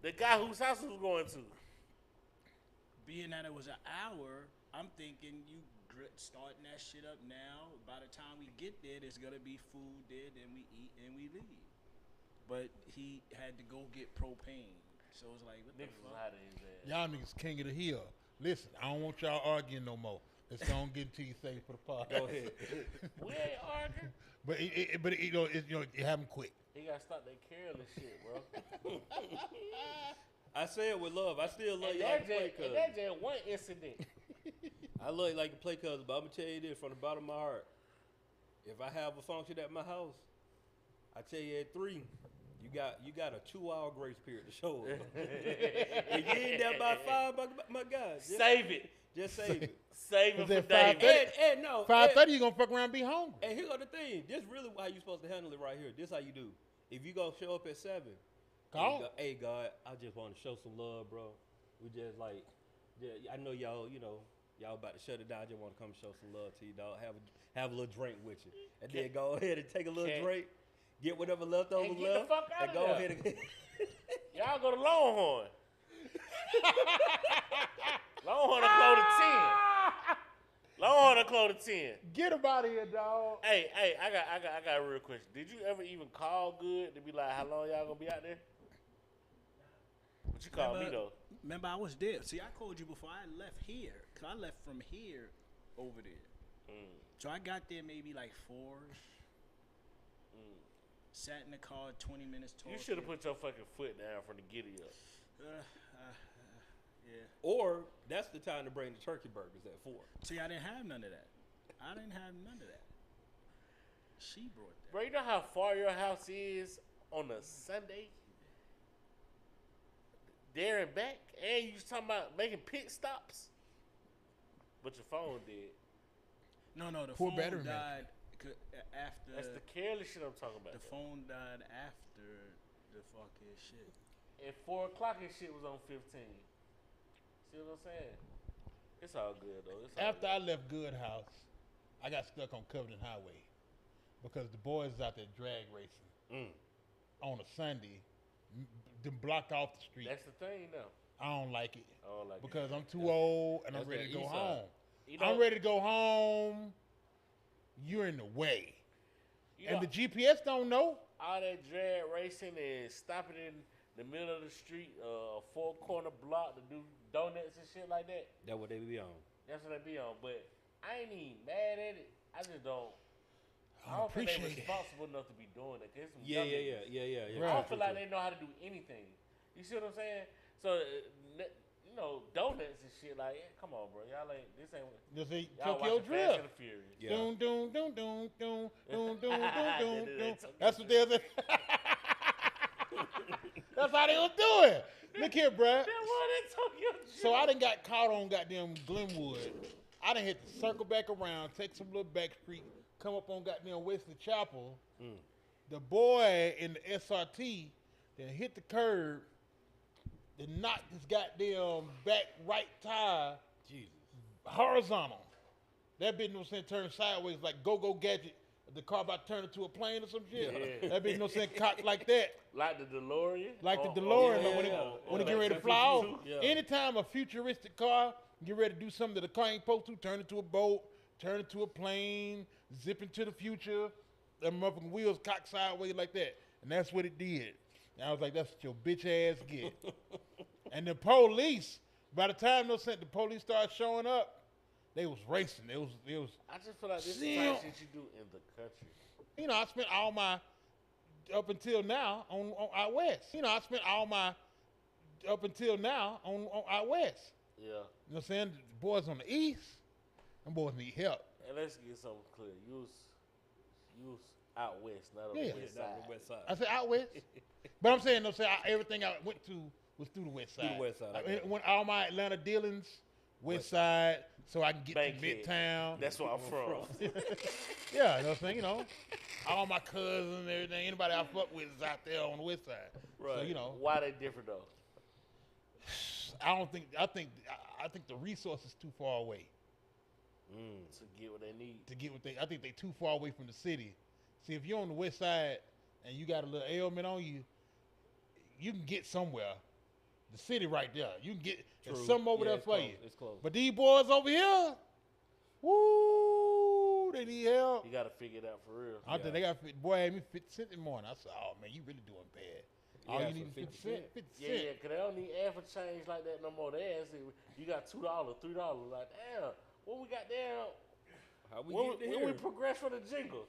The guy whose house we was going to. Being that it was an hour, I'm thinking you starting that shit up now. By the time we get there, there's gonna be food there. Then we eat and we leave. But he had to go get propane, so it's like, what the Niggas was fuck? hot in his ass. Y'all niggas king of the hill. Listen, I don't want y'all arguing no more. Let's go and get into you safe for the podcast. Go ahead. We ain't arguing. But it happened quick. He gotta stop that careless shit, bro. I say it with love. I still love And you like to play and cousin. that just one incident. I love you like to play cousin, but I'm gonna tell you this from the bottom of my heart. If I have a function at my house, I tell you at 3, you got a 2-hour grace period to show up. If you ain't there by 5, my God, Save it. just save it. Save it Was for that David. 5:30? And no, 5:30, you gonna fuck around and be hungry. And here's the thing. This really how you supposed to handle it right here. This how you do. If you gonna show up at 7, Call. hey God, I just want to show some love, bro. We just like, I know y'all, y'all about to shut it down. I just want to come show some love to you, dog. Have a little drink with you, and then go ahead and take a little drink, get whatever leftovers And get the left, fuck out and of go there. ahead and. Y'all go to Longhorn. Longhorn will close to 10. Longhorn will close to 10. Get him out of here, dog. Hey, I got a real question. Did you ever even call Good to be like, how long y'all gonna be out there? But you called me though. Remember, I was there. See, I called you before I left here. Because I left from here over there. So I got there maybe like 4. Sat in the car 20 minutes talking. You should have put your fucking foot down from the giddy up. Yeah. Or that's the time to bring the turkey burgers at 4. See, I didn't have none of that. She brought that. Bro, you know how far your house is on a Sunday? There and back? And you was talking about making pit stops? But your phone did. No, the Poor phone battery died after. That's the careless shit I'm talking about. The phone died after the fucking shit. At 4 o'clock and shit was on 15. See what I'm saying? It's all good though. After I left Good House, I got stuck on Covenant Highway because the boys was out there drag racing on a Sunday, them blocked off the street. That's the thing now. I don't like it I don't like because I'm too old and I'm That's ready that to go east side. home. You know, I'm ready to go home. You're in the way. you And know, the GPS don't know. all that drag racing and stopping in the middle of the street, a 4-corner block to do donuts and shit like that. That's what they be on. That's what they be on. But I ain't even mad at it. I just don't. I don't think they appreciate it. responsible enough to be doing it. 'Cause it's some Yeah. dumb niggas. I Right. don't feel like they know how to do anything. You see what I'm saying? So, donuts and shit like, come on, bro. Y'all ain't. This ain't. Just say Y'all Tokyo watching Fast Drift. and the Furious. Yeah. Doom, doom, doom, doom, doom, doom, doom, doom, doom, They doom. took That's that what they're saying. That's how they was doing. Look here, bruh. That one in Tokyo Drift. So I done got caught on goddamn Glenwood. I done had to circle back around, take some little back street, come up on goddamn Wesley Chapel. The boy in the SRT then hit the curb, then knocked his goddamn back right tire Jesus. horizontal. That bitch, turned sideways like go-go gadget. The car about to turn into a plane or some shit. Yeah. That bitch, cocked like that. Like the DeLorean? Like Or- the DeLorean, yeah, when, yeah. when it Or get ready to Back fly the off. Future? Yeah. Anytime a futuristic car get ready to do something that the car ain't supposed to, turn into a boat, turn into a plane, zip into the future, them motherfucking wheels cocked sideways like that. And that's what it did. And I was like, that's what your bitch ass get. And the police By the time the police started showing up, they was racing. It was. I just feel like this is the type of shit you do in the country. You know, I spent all my up until now on out west. You know, I spent all my up until now on out west. Yeah. You know what I'm saying? The boys on the east, them boys need help. And let's get something clear. You was out west, not on the west side. Not the west side. I said out west, but I'm saying, everything I went to was through the west side. Through the west side. I went all my Atlanta dealings west side, so I can get Bankhead. to Midtown. That's where I'm from. Yeah, you know what I'm saying? You know, all my cousins and everything, anybody I fuck with is out there on the west side. Right. So, you know, Why they different though? I think the resource is too far away To get what they need. I think they too far away from the city. See, if you're on the west side and you got a little ailment on you, you can get somewhere. The city right there. You can get there's something over there for you. It's close. But these boys over here, woo, they need help. You gotta figure it out for real. I think they got boy had me 50 cents in the morning. I said, oh man, you really doing bad. All Yeah, you need is 50 cents. 50 Yeah, cents. cause they don't need air for change like that no more. They ask you got $2, $3. Like damn, what we got there? How we When get we there? progress for the jingle.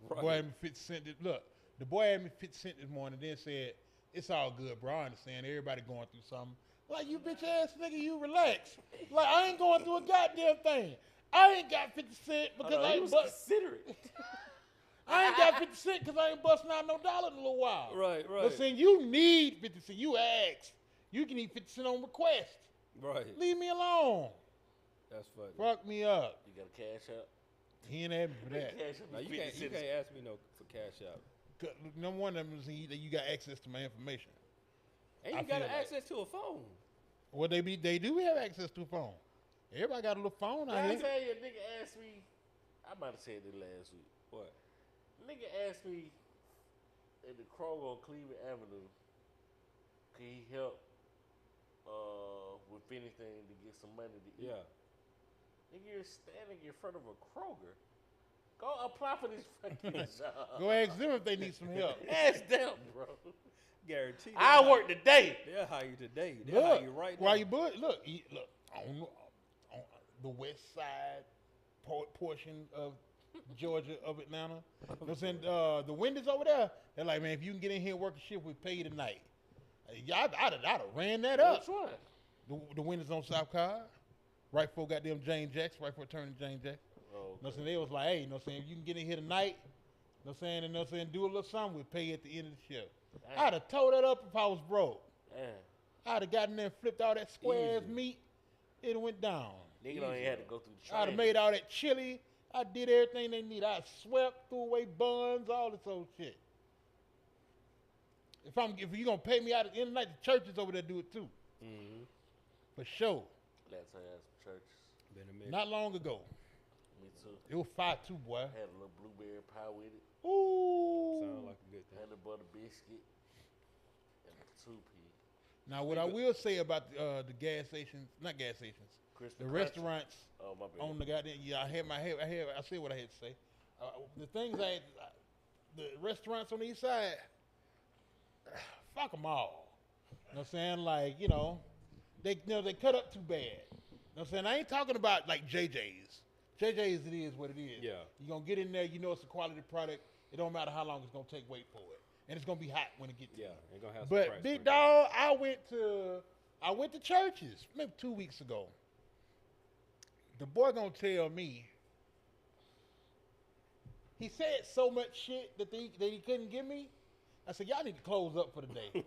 The boy had me 50 cents. Look, the boy had me 50 cents this morning. Then said, "It's all good, bro. I understand everybody going through something. Like you bitch ass nigga, you relax. Like I ain't going through a goddamn thing. I ain't got 50 cents because I ain't considerate. I ain't got 50 cents because I ain't busting out no dollar in a little while. Right. But saying you need 50 cents, you ask. You can eat 50 cents on request. Right. Leave me alone. That's funny. Fuck me up. You got to cash out. He ain't having for that. Now you can't ask me no for cash out. Number one of them is that you got access to my information. And I you got feel like- access to a phone. Well, they do have access to a phone. Everybody got a little phone out I here. tell you, a nigga asked me, I might have said this last week. What? Nigga asked me at the Kroger on Cleveland Avenue, could he help with anything to get some money to eat? Yeah. Nigga, you're standing in front of a Kroger. Go apply for this fucking job. Go ask them if they need some help. Ask them, bro. Guaranteed. I work today. They'll hire you today. They'll hire you right now. While you look on the west side portion of Georgia of Atlanta. You know what I'm saying? The windows over there, they're like, man, if you can get in here and work a shift, we pay you tonight. I'd have ran that up. That's right. The windows on South Cobb, right before goddamn Jane Jacks, right before turning Jane Jacks. Oh, You know what I'm saying? They was like, hey, you know what I'm saying? If you can get in here tonight, you know what I'm saying? And you know what I'm saying? Do a little something, we'll pay you at the end of the shift. Damn. I'd have tore that up if I was broke. Damn. I'd have gotten there and flipped all that square ass Easy. meat. It went down. Nigga don't even have to go through the I'd have training. made all that chili. I did everything they need. I swept, threw away buns, all this old shit. If you gonna pay me out at the end of the night, the churches over there do it too. Mm-hmm. For sure. Last time I had some churches. Been a minute. Not long ago. Me too. It was 5-2, boy. Had a little blueberry pie with it. Ooh. Sound like a good thing. Peanut butter biscuit. And a 2-piece. Now, what I will say about the gas stations, not gas stations, Crispy the Crunch. restaurants Oh, my bad. on the goddamn, I said what I had to say. The things the restaurants on the east side, fuck them all. You know what I'm saying? Like, they cut up too bad. You know what I'm saying? I ain't talking about like JJ's. JJ's, it is what it is. Yeah. You're going to get in there, you know it's a quality product. It don't matter how long it's going to take, wait for it. And it's going to be hot when it gets Yeah, there. they're gonna have some But price big break. dog, I went to churches maybe 2 weeks ago. The boy gonna tell me he said so much shit that he couldn't give me. I said, y'all need to close up for the day.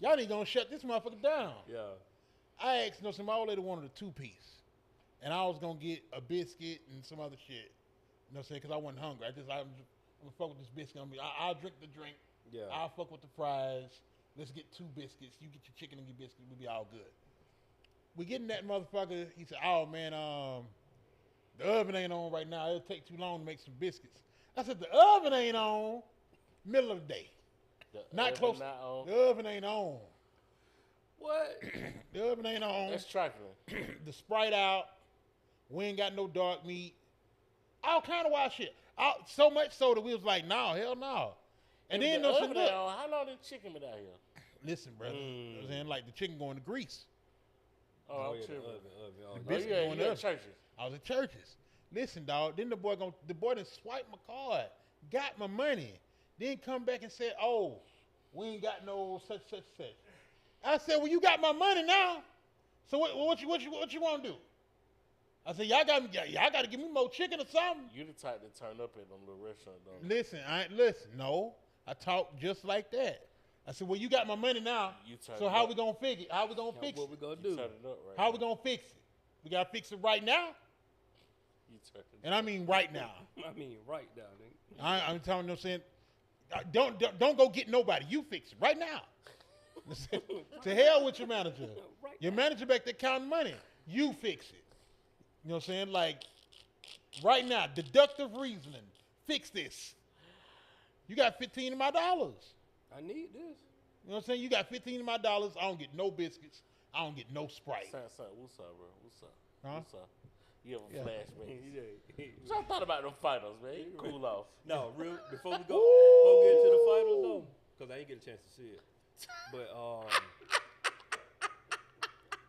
Y'all need to gonna shut this motherfucker down. Yeah. I asked, my old lady wanted a 2-piece, and I was gonna get a biscuit and some other shit. You know what I'm saying? Because I wasn't hungry. I'm gonna fuck with this biscuit. I'll drink the drink. Yeah. I'll fuck with the fries. Let's get 2 biscuits. You get your chicken and your biscuit. We'll be all good. We getting that motherfucker. He said, oh, man, the oven ain't on right now. It'll take too long to make some biscuits. I said, the oven ain't on. Middle of the day. Not oven close. not on. The oven ain't on. What? The oven ain't on. That's trifling. The Sprite out. We ain't got no dark meat. All kind of wild shit. So much so that we was like, no, hell no. And then the no oven ain't on. How long did chicken been out here? listen, brother. You know what I'm saying? Like the chicken going to grease. Oh, I'm yeah, the tripping. oven. The Oh, biscuit yeah, going you up. at churches. I was at churches. Listen, dog. Then the boy done swiped my card, got my money, then come back and said, "Oh, we ain't got no such. I said, "Well, you got my money now. So what you want to do?" I said, "Y'all got to give me more chicken or something." You the type to turn up at them little restaurant, don't you? Listen. No, I talk just like that. I said, "Well, you got my money now. You turn So it how up. we gonna fix it? How we gonna fix What it? we gonna You do? turn it up right How now. we gonna fix it? We gotta fix it right now, You turn it and I mean right now. I mean, right down, nigga. I'm telling you, saying, don't go get nobody. You fix it right now. To hell with your manager. Right Your manager back there counting money. You fix it. You know what I'm saying? Like right now, deductive reasoning. Fix this. You got 15 of my dollars. I need this. You know what I'm saying? You got 15 of my dollars. I don't get no biscuits. I don't get no Sprite. Son, what's up, bro? What's up? Huh? What's up? You have a Yeah. flashback. What I thought about them finals, man. You cool off. No, real. Before we get into the finals though, because I ain't get a chance to see it. But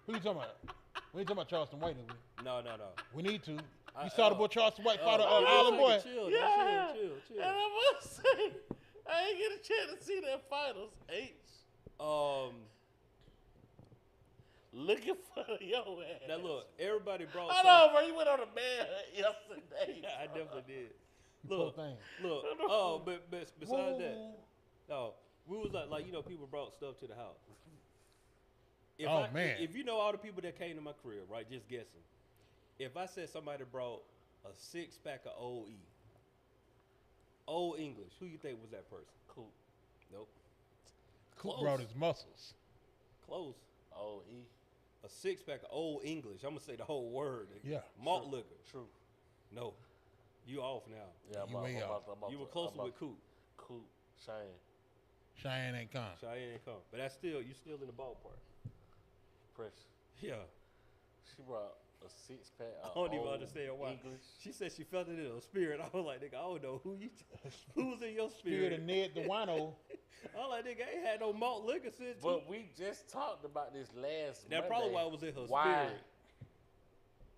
Who you talking about? We ain't talking about Charleston White, is we? no. We need to. You I- saw the boy Charleston White fought Oh, an yeah, Island boy. Chill, Yeah. chill. And I must say, I ain't get a chance to see that finals. H. Looking for your ass. Now look, everybody brought. Hold some- on, bro. You went on a manhunt yesterday. I definitely did. Poor Look, thing. look. Oh, but besides that, Whoa. no, we was like people brought stuff to the house. If Oh, man. If you know all the people that came to my crib, right? Just guessing. If I said somebody brought a 6-pack of Old English, who you think was that person? Cool. Nope. Coop Close. brought his muscles. Close. Oh, E. A 6-pack of Old English. I'm gonna say the whole word. Yeah. Malt liquor. True. No. You off now. Yeah, You way off. You were closer with Coop. Cool. Cheyenne. Cheyenne ain't come. Cheyenne ain't come. But that's still, you still in the ballpark. Precious. Yeah. She brought a 6-pack I of don't even Old understand why. English. She said she felt it in her spirit. I was like, nigga, I don't know who was in your Spirit spirit. of Ned the Wino. I was like, nigga, I ain't had no malt liquor since. But we just talked about this last That Monday. probably why it was in her Why spirit.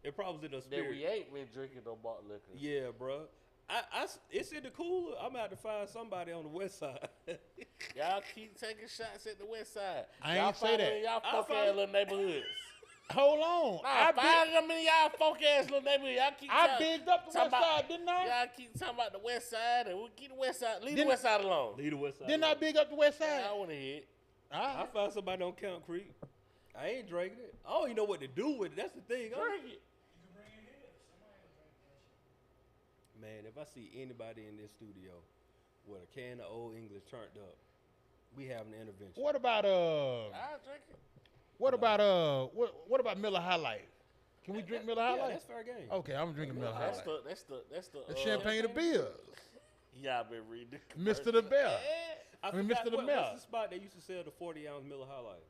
It probably was in her that spirit. we ain't been drinking no malt liquor. Yeah, bro. It's in the cooler. I'm about to find somebody on the west side. Y'all keep taking shots at the west side. I y'all ain't say find that. it in y'all I folk find ass it- little neighborhoods. Hold on. Nah, find them in y'all folk ass little neighborhoods. Y'all keep I talking- bigged up the talking west about- side, didn't I? Y'all keep talking about the west side, and we keep the west side. Leave the Didn't- west side alone. Leave the west side. Didn't I alone. big up the west side? I want to hear it. I found somebody on Count Creek. I ain't drinking it. I don't even know what to do with it. That's the thing. Drink it. Man, if I see anybody in this studio with a can of Old English turned up, we have an intervention. What about I'll drink it. what about Miller High Life? Can we drink Miller High Yeah, Life? that's fair game. Okay, I'm drinking Miller High Life. That's the The champagne of beers. Y'all been reading. Mr. the Bear. I mean, forgot Mr. the what's Mel. the spot that used to sell the 40-ounce Miller High Life?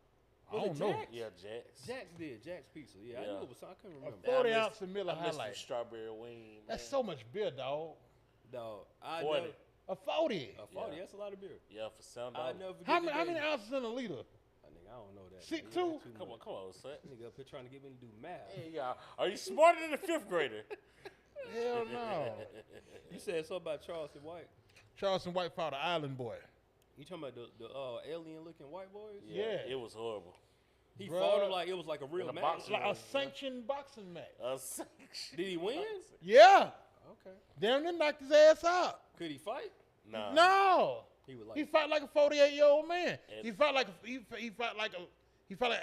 I Was it don't know. Jack's? Yeah, Jax. Jack's did. Jack's Pizza. Yeah, I Yeah. knew it was. I couldn't remember. 40 I ounce missed- of Miller I High missed the Life. strawberry wing. That's man. so much beer, dog. Dog, I 40. never. A 40. A 40. Yeah. That's a lot of beer. Yeah, for $7. I never forget How the many day. ounces in a liter? I don't know that. Six, nigga. two? That's too Come much. on, son. Nigga up here trying to get me to do math. Hey, y'all. Are you smarter than a 5th grader? Hell no. You said something about Charleston White. Charleston White fought an island boy. You talking about the alien-looking white boys? Yeah. It was horrible. He Bruh. fought him like it was like a real In a match. box- Like a sanctioned boxing match. Did he win? Yeah. Okay. Damn near knocked his ass out. Could he fight? Nah. No. He was like. He fought like a 48-year-old man. And- He fought like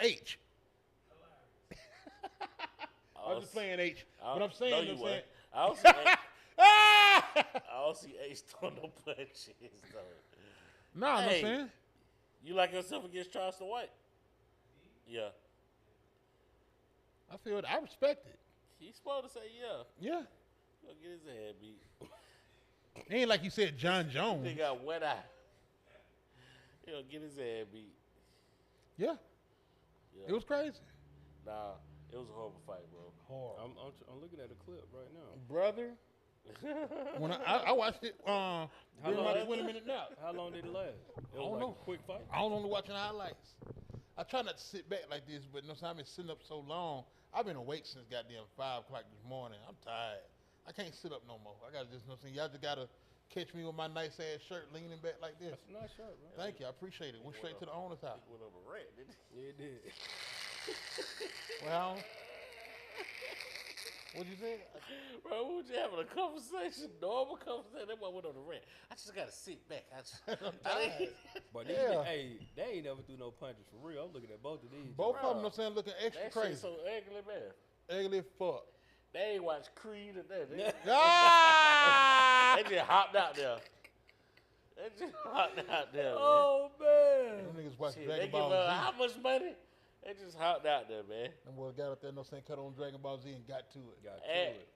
H. I'm just playing H. But I'm saying, No, I'm you saying. weren't. I don't see H- Ah! I don't see H throwing no punches, though. Nah, I'm Hey. saying. You like yourself against Charleston White? Yeah. I respect it. He's supposed to say yeah. Yeah. He'll get his head beat. It ain't like you said John Jones. He got wet eye. He'll get his head beat. Yeah. Yeah. It was crazy. Nah, it was a horrible fight, bro. Horrible. I'm looking at a clip right now. Brother. When I watched it during my long? 20-minute nap. How long did it last? It was don't like know. a quick fight. I was only watching highlights. I try not to sit back like this, but no, I've been sitting up so long. I've been awake since goddamn 5 o'clock this morning. I'm tired. I can't sit up no more. I gotta just, y'all just gotta catch me with my nice ass shirt leaning back like this. That's a nice shirt, bro. Thank you, I appreciate it. Went straight to the owner's house. Went on a rant, didn't he? Yeah, it did. Well, what'd you say? Bro, we were just having a conversation, normal conversation. That boy went on a rant. I just gotta sit back. But Yeah. they ain't never threw no punches for real. I'm looking at both of these. Both Bro, of them, I'm saying, looking extra That crazy. shit so ugly, man. Ugly fuck. They ain't watched Creed or nothing. Ah! They just hopped out there. They just hopped out there. Oh man. Them niggas watch Shit, Dragon they Ball give Z. how much money? They just hopped out there, man. Them boys got up there, no saying, cut on Dragon Ball Z and got to it. Got to And it.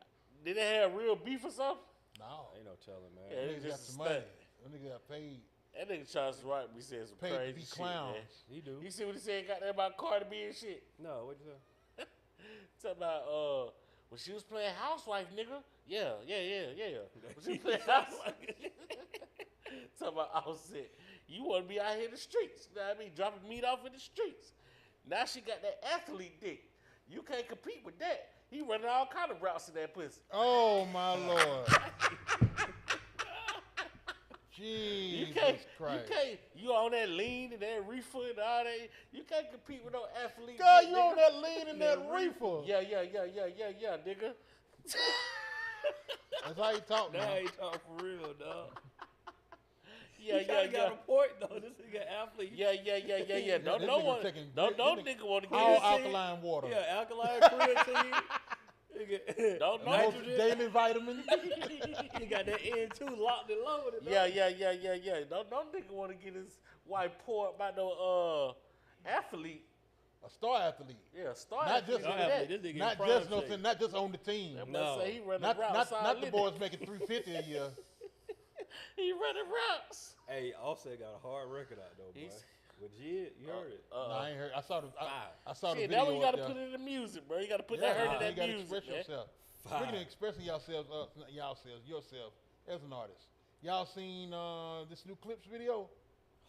did they have real beef or something? No. Ain't no telling, man. Yeah. Them They niggas got just some money. stunt. Them niggas got paid. That nigga Charles Wright be saying some Paid to crazy be shit, clowns. man. He do. You see what he said? Got there about Cardi B and shit. No, what'd you say? Talking about when she was playing housewife, nigga. Yeah. When she was playing housewife. Talking about Offset. You want to be out here in the streets. You know what I mean? Dropping meat off in the streets. Now she got that athlete dick. You can't compete with that. He running all kind of routes in that pussy. Oh, my Lord. Jesus Christ. You on that lean and that reefer and all that. You can't compete with no athlete. God, dick, you nigga. on that lean and that reefer. Yeah, nigga. That's how you talk, Now man. he talk for real, dog. Yeah, He kinda got a point though. This nigga athlete. Yeah. Don't This no nigga one. taking- Don't this nigga want to get All his alkaline water. Yeah, alkaline creatine. Nigga, Don't know. Most nitrogen. daily vitamins. He got that N2 locked and loaded. dog. Yeah. Don't nigga want to get his wife poured by no athlete. A star athlete. Yeah, star Not athlete. just- Y'all Look at athlete, that. this nigga in Not prime just no, shape. not just on the team. That No. boy say he running Not routes. not the boys making $350 a year. He running routes. Hey, Offset got a hard record out though, boy. He's- With Jid, you heard it. No, I ain't heard. I saw the. I saw the Shit, video. now you up gotta there. put it in the music, bro. You gotta put Yeah, that hurt in you that gotta music, express man. yourself. Fire. Speaking of expressing yourselves, yourself as an artist. Y'all seen this new Clips video?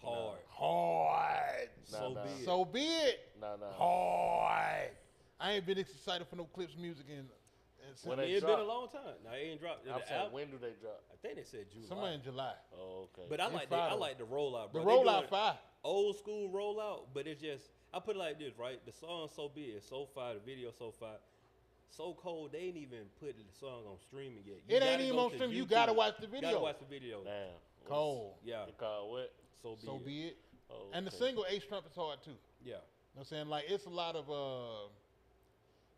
Hard. Hard. So Nah. be it. So be it. Nah. Hard. I ain't been excited for no Clips music in. When I mean, they it's been a drop- long time. Now it ain't dropped. I'm The saying, album- when do they drop? I think they said July. somewhere in July. Oh, okay. But I It's like Friday. the rollout, The bro. They rollout doing fire. old school rollout, but it's just I put it like this, right? The song So Be It, so fire, the video so fire. So Cold, they ain't even put the song on streaming yet. You It ain't gotta even go on to stream. You YouTube. gotta watch the video. Gotta watch the video. Damn. Cold. Yeah. It called what? So Be So It. be it. Oh, And the okay. single Ace Trump is hard too. You Yeah. know what I'm saying? Like, it's a lot of,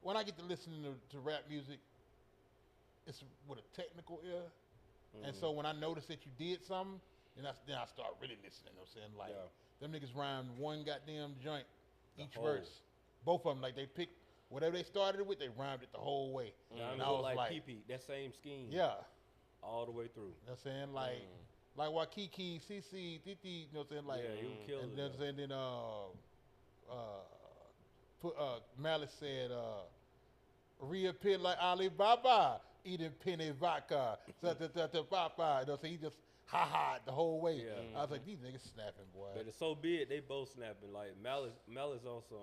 when I get to listening to rap music, it's with a technical ear. And so when I notice that you did something, then I start really listening. You know what I'm saying? Like, Yeah. them niggas rhymed one goddamn joint each whole. verse. Both of them, like, they picked whatever they started it with, they rhymed it the whole way. Yeah, And I I was like like, PP, that same scheme. yeah. All the way through. You know what I'm saying? Like Waikiki, CC, Titi, you know what I'm saying? Like, Yeah, he was killing and then, it, though. and then Malice said, reappear like Alibaba, eating penny vodka, papa. You know, so he just ha the whole way. Yeah. I was like, these niggas snapping, boy. But it's So Be It, they both snapping. Like Malice on some.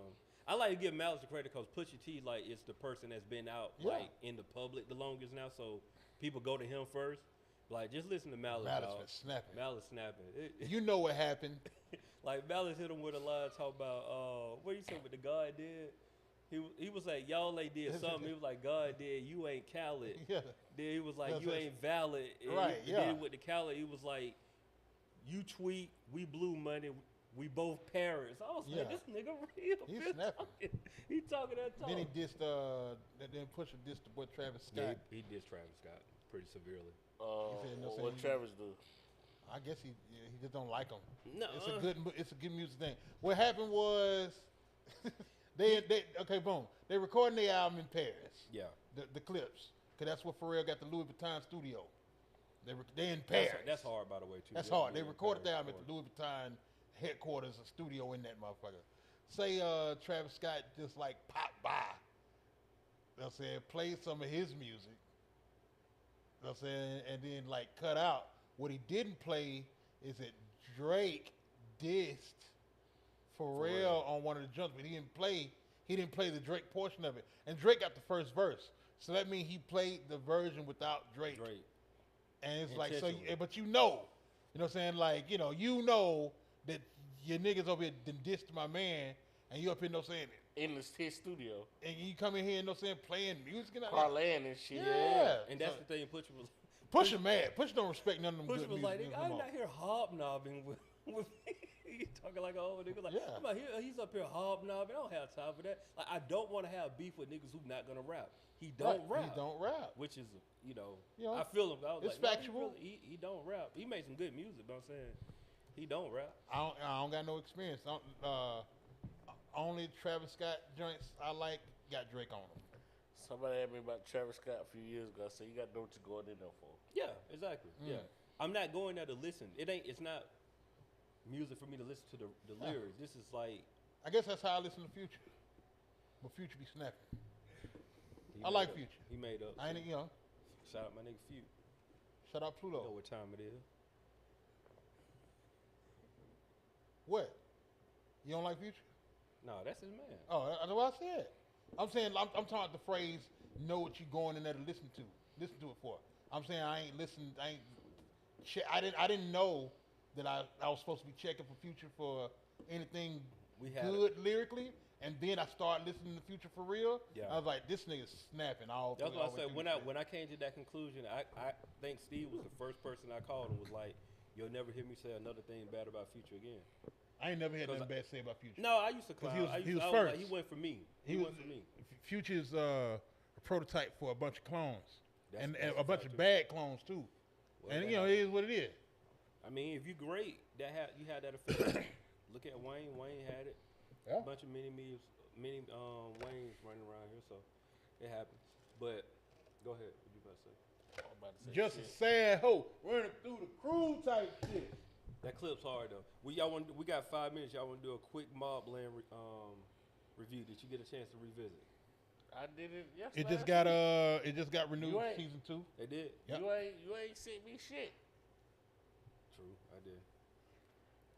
I like to give Malice the credit because Pusha T, like, it's the person that's been out Yeah. like in the public the longest now, so people go to him first. Like, just listen to Malice. Malice dog. been snapping. Malice snapping. You know what happened. Like Malice hit him with a line talk about what he said what the God did. He was like, y'all they did something. He was like, God did, you ain't Khaled. Yeah. Then he was like, That's you it. ain't valid. And Right, he, yeah. Then with the Khaled, he was like, you tweet, we blue money, we both parents. I was Yeah. like, this nigga real. He man, snapping. talking- He talking that talk. Then he dissed, then Pusha dissed the boy Travis Scott. Yeah, he dissed Travis Scott pretty severely. said no What saying- Travis do? I guess he just don't like him. No, It's a good music thing. What happened was they okay, boom. They recording their album in Paris. Yeah. The clips, cause that's where Pharrell got the Louis Vuitton studio. They in Paris. That's hard, by the way, too. That's Yeah, hard. They yeah, recorded the Paris album at the Louis Vuitton headquarters, a studio in that motherfucker. Say Travis Scott just like popped by. They'll say play some of his music. They'll say and then like cut out. What he didn't play is that Drake dissed Pharrell on one of the jumps, but he didn't play the Drake portion of it. And Drake got the first verse. So that means he played the version without Drake. And it's like, so, but you know what I'm saying? Like, you know that your niggas over here done dissed my man, and you up here, saying it. In his studio. And you come in here, saying, playing music and all Parlaing and shit. Yeah. And that's the thing, Pusha mad. Pusha don't respect none of them Pusha good was music. like, I'm not here hobnobbing with he talking like an old nigga. Like, I'm out here, he's up here hobnobbing. I don't have time for that. Like, I don't want to have beef with niggas who not gonna rap. He don't rap. He don't rap. Which is, I feel him. I was it's like, factual. No, he don't rap. He made some good music, but I'm saying he don't rap. I don't got no experience. Only Travis Scott joints I like got Drake on them. Somebody asked me about Travis Scott a few years ago. I said, you got to know what you're going in there for. Yeah, exactly. Yeah, I'm not going there to listen. It's not music for me to listen to the lyrics. This is like, I guess that's how I listen to Future. But Future be snapping. I like Future. He made up. I ain't, Shout out my nigga Future. Shout out Pluto. You know what time it is. What? You don't like Future? No, that's his man. Oh, that's what I said. I'm saying, I'm talking about the phrase, know what you going in there to listen to it for. I'm saying I ain't listened, I didn't know that I was supposed to be checking for Future for anything good lyrically, and then I started listening to Future for real. Yeah. I was like, this nigga's snapping all. That's what I said. When I came to that conclusion, I think Steve was the first person I called and was like, you'll never hear me say another thing bad about Future again. I ain't never had nothing bad to say about Future. No, I used to clown. He was first. He went for me. He went for me. Future's a prototype for a bunch of clones. And a bunch of bad clones too. Well, and it is what it is. I mean, if you great, you had that effect. Look at Wayne. Wayne had it. Yeah. A bunch of mini Waynes running around here, so it happens. But go ahead. What you about to say? Just a sad hoe running through the crew type shit. That clip's hard though. We got 5 minutes. Y'all want to do a quick Mobland review? Did you get a chance to revisit? I did it yesterday. It just got renewed for season 2. It did. Yep. You ain't sent me shit. True, I did.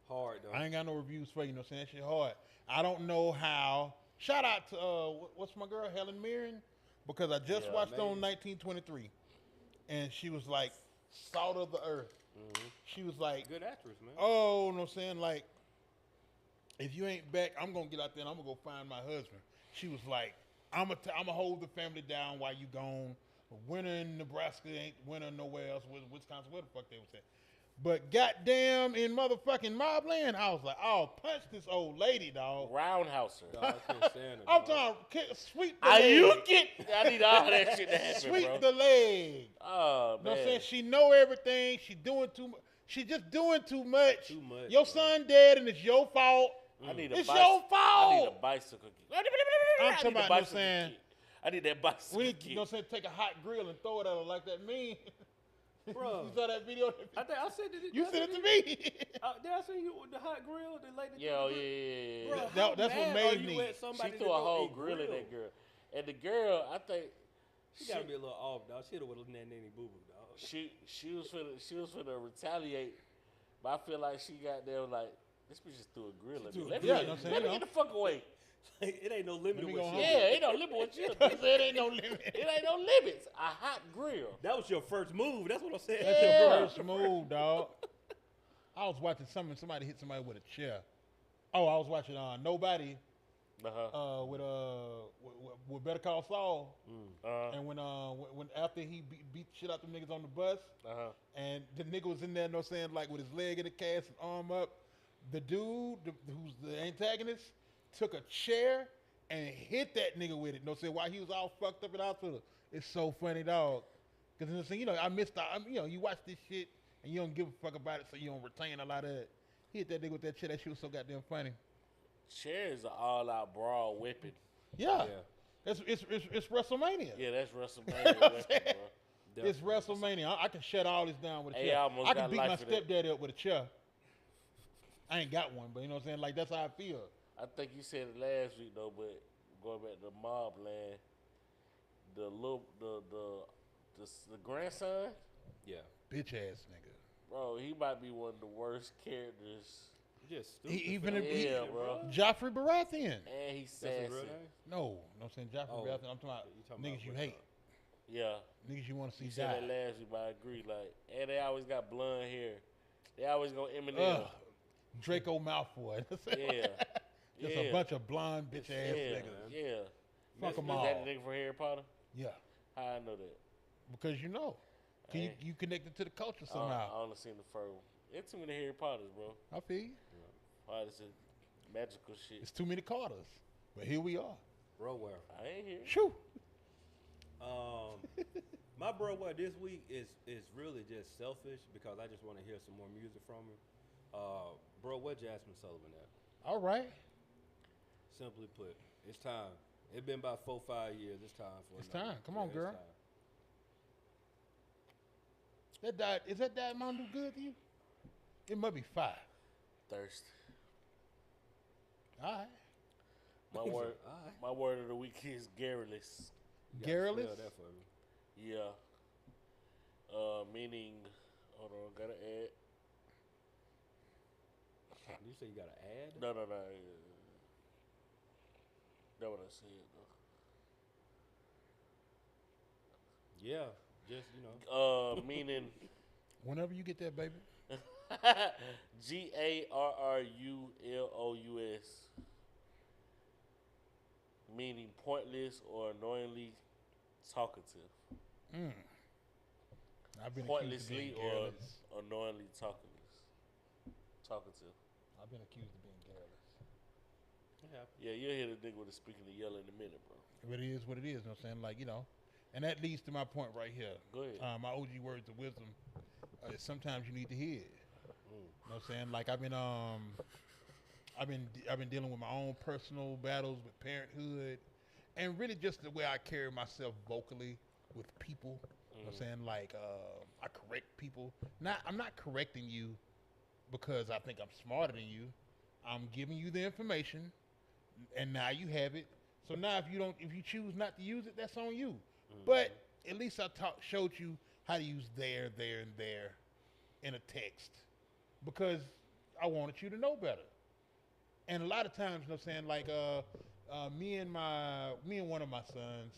Hard though. I ain't got no reviews for you. Know what I'm saying? That shit hard. I don't know how. Shout out to what's my girl Helen Mirren, because I just watched on 1923, and she was like salt of the earth. Mm-hmm. She was like, good actress, man. Oh, you know what I'm saying? Like, if you ain't back, I'm gonna get out there and I'm gonna go find my husband. She was like, I'm gonna hold the family down while you gone. Winter in Nebraska ain't winter nowhere else. Wisconsin, where the fuck they was at? But goddamn, in motherfucking Mobland, I was like, oh, punch this old lady, dog. Roundhouse her. Dog, I can't stand her. I'm talking, sweep the leg. I need all that shit to happen, sweep bro. the leg. Oh, man. You know what I'm saying? She know everything. She doing too much. She just doing too much. Too much. Your son dead and it's your fault. It's your fault. I need a bicycle key. I'm talking about, you know what I'm saying? I need that bicycle key. You know what I'm saying? Take a hot grill and throw it at her like that mean. Bro, you saw that video? I said it. You sent it to me. Did I send you the hot grill? The lady. Yeah. Bro, that's what made me. She threw a whole grill in that girl. And the girl, I think she gotta be a little off, dog. She hit her with a nanny boo boo, dog. She was finna retaliate, but I feel like she got there like, this bitch just threw a grill at me. Let me get the fuck away. It ain't no limit. Ain't no limit what you do. It ain't no limit. It ain't no limits. A hot grill. That was your first move. That's what I'm saying. That's your first move, dog. I was watching somebody hit somebody with a chair. Oh, I was watching Nobody with Better Call Saul. And when after he beat shit out them niggas on the bus, and the nigga was in there, no saying, like with his leg in the cast and arm up, the dude who's the antagonist took a chair and hit that nigga with it. No saying while he was all fucked up in the hospital. It's so funny, dog. Because I missed out. You watch this shit and you don't give a fuck about it, so you don't retain a lot of it. He hit that nigga with that chair. That shit was so goddamn funny. Chair is an all-out brawl whipping. Yeah. It's WrestleMania. Yeah, that's WrestleMania whipping, bro. It's WrestleMania. I can shut all this down with a chair. I can beat my stepdaddy up with a chair. I ain't got one, but you know what I'm saying? Like, that's how I feel. I think you said it last week though, but going back to Mobland, the grandson, bitch ass nigga, bro, he might be one of the worst characters Just stupid. He for finna that be Yeah, shit, bro. Joffrey Baratheon. And he's That's his sassy. real name? No, I'm saying Joffrey Oh, Baratheon. I'm talking about you talking niggas about you what, hate, Yeah. niggas you want to see You said die. that last week, but I agree. Like, and they always got blonde hair. They always go Eminem. Ugh, Draco Malfoy. Yeah. Just Yeah. a bunch of blonde bitch ass Yeah. niggas. Yeah. Fuck 'em Is all. that the nigga from Harry Potter? Yeah, How I know that? because you know, Hey. you connected to the culture I somehow. only seen the first one. It's too many Harry Potters, bro. I feel you. All this is magical shit. It's too many Carters, but here we are. Bro, where? I ain't here. Shoo. My bro, what this week is really just selfish because I just want to hear some more music from him. Bro, where Jasmine Sullivan at? All right, Simply put, it's time. It's been about 4-5 years. It's time for It's another- time. Come on, it's girl. time. is that Diamond do good to you? It must be 5. Thirst. All right, My He said, word. "All right." My word of the week is garrulous. You gotta Garrulous? spell that for me. Yeah. Meaning, hold on, gotta add. You say you got to add? No. That's what I said Yeah, just though. Meaning whenever you get that, baby. GARRULOUS. Meaning pointless or annoyingly talkative. I've been accused of Pointlessly being or garrulous. annoyingly talkative. I've been accused of being garrulous. Yeah, you'll hear the nigga with the speaking of yelling in a minute, bro. But it is what it is. You know what I'm saying? Like, you know, and that leads to my point right here. Go ahead. My OG words of wisdom is sometimes you need to hear it. You know what I'm saying? Like I've been dealing with my own personal battles with parenthood and really just the way I carry myself vocally with people. You know what I'm saying? Like I correct people. I'm not correcting you because I think I'm smarter than you. I'm giving you the information and now you have it. So now if you choose not to use it, that's on you. But at least I showed you how to use there, and there in a text because I wanted you to know better. And a lot of times, you know what I'm saying, like me and one of my sons,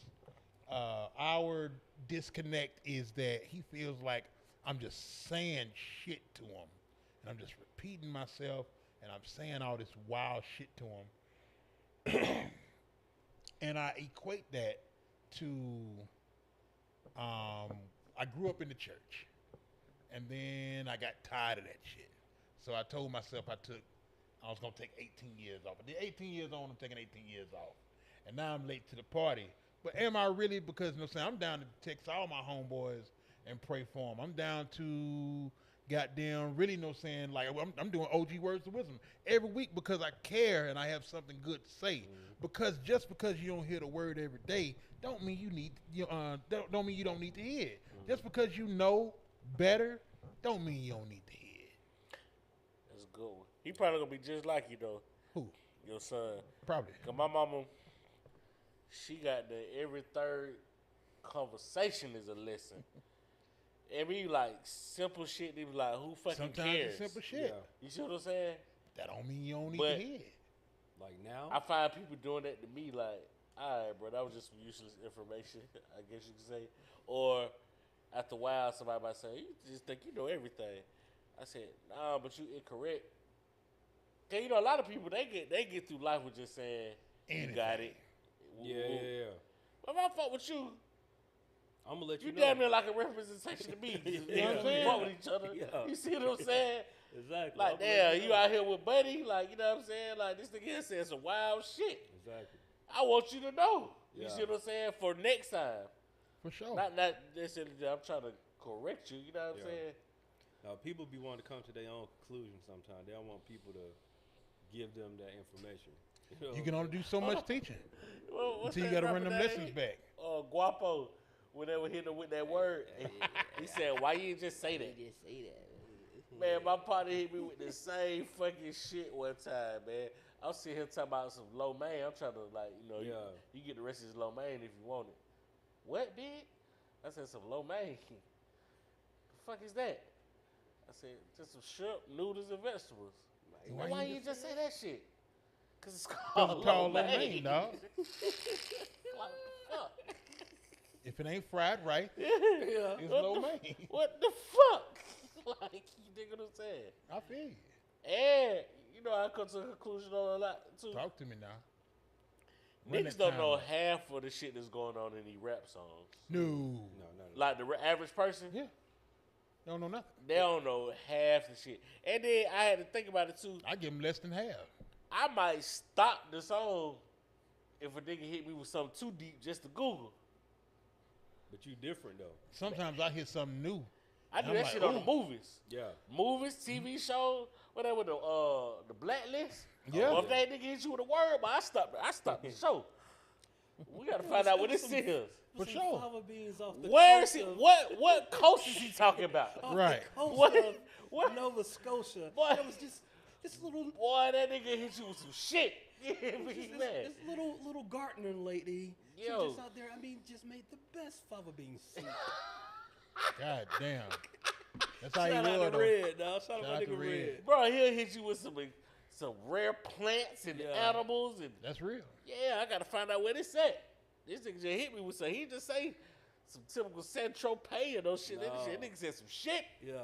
our disconnect is that he feels like I'm just saying shit to him. And I'm just repeating myself and I'm saying all this wild shit to him. And I equate that to I grew up in the church. And then I got tired of that shit. So I told myself I was going to take 18 years off. I did 18 years on, I'm taking 18 years off. And now I'm late to the party. But am I really? Because, you know what I'm saying, I'm down to text all my homeboys and pray for them. I'm down to goddamn really, you know what I'm saying, like I'm doing OG words of wisdom every week because I care and I have something good to say. Because just because you don't hear the word every day, don't mean you don't mean you don't need to hear it. Just because you know better, don't mean you don't need to hear it. That's a good one. He probably gonna be just like you though. Who? Your son. Probably. Cause my mama, she got the every third conversation is a lesson. Every like simple shit, they be like, who fucking Sometimes cares? it's simple shit. Yeah. You see what I'm saying? That don't mean you don't need But- to hear it. Like now? I find people doing that to me like, all right, bro, that was just some useless information, I guess you could say. Or after a while, somebody might say, you just think you know everything. I said, nah, but you incorrect. Cause you know, a lot of people, they get through life with just saying, you got it. Yeah. But if I fuck with you, I'm gonna let you you know. damn near like a representation of me. You know what I'm saying? fuck with each other. Yeah. You see what I'm saying? Exactly. Like, I'm gonna let damn, you know. out here with Buddy, like, you know what I'm saying? Like, this nigga here saying some wild shit. Exactly. I want you to know. You Yeah. see what I'm saying? For next time. For sure. Not necessarily that I'm trying to correct you, you know what I'm Yeah. saying? Now, people be wanting to come to their own conclusion sometimes. They don't want people to give them that information. You know? You can only do so much teaching What's until you that got to run rapper them name? lessons back. Guapo, when they were hitting him with that word, he said, why you just say that? Just say that. Man, my partner hit me with the same fucking shit one time, man. I'm sitting here talking about some low main. I'm trying to, like, you know, Yeah. you get the rest of this low main if you want it. What, big? I said, some low main. The fuck is that? I said, just some shrimp, noodles, and vegetables. Why you just say that shit? Cause it's Cause called it's called lo lo mein, dog. Like, fuck. If it ain't fried right, Yeah. it's What lo the- mein. What the fuck? Like, you dig what I'm saying? I feel you. And, you know, I come to a conclusion on a lot, too. Talk to me now. Run Niggas that don't time know up. half of the shit that's going on in these rap songs. No. No. Like, the average person, Yeah. They don't know nothing. they don't know half the shit. And then I had to think about it, too. I give them less than half. I might stop the song if a nigga hit me with something too deep just to Google. But you different though. Sometimes I hear something new. I do I'm that like, shit on the ooh. movies. Yeah. Movies, TV shows, whatever, the blacklist. Yeah. Or if that nigga hit you with a word, but I stop the show. We gotta find out what this is. For Some sure. fava beans off the Where is coast he? of- What coast is he talking about? off the Right. coast What? of What? Nova Scotia. What? It was just this little Boy, that nigga hit you with some shit. Yeah, this, this little gardener lady. She Yo. just out there, I mean, just made the best fava bean soup. God damn. That's how Shout you out were to though. Red, dog. Shout Shout out out my to nigga Red. Red. Bro, he'll hit you with some rare plants and Yeah. animals and That's real. yeah, I gotta find out where this at. This nigga just hit me with some. He just say some typical San Tropez and those shit. No. That nigga said some shit. Yeah.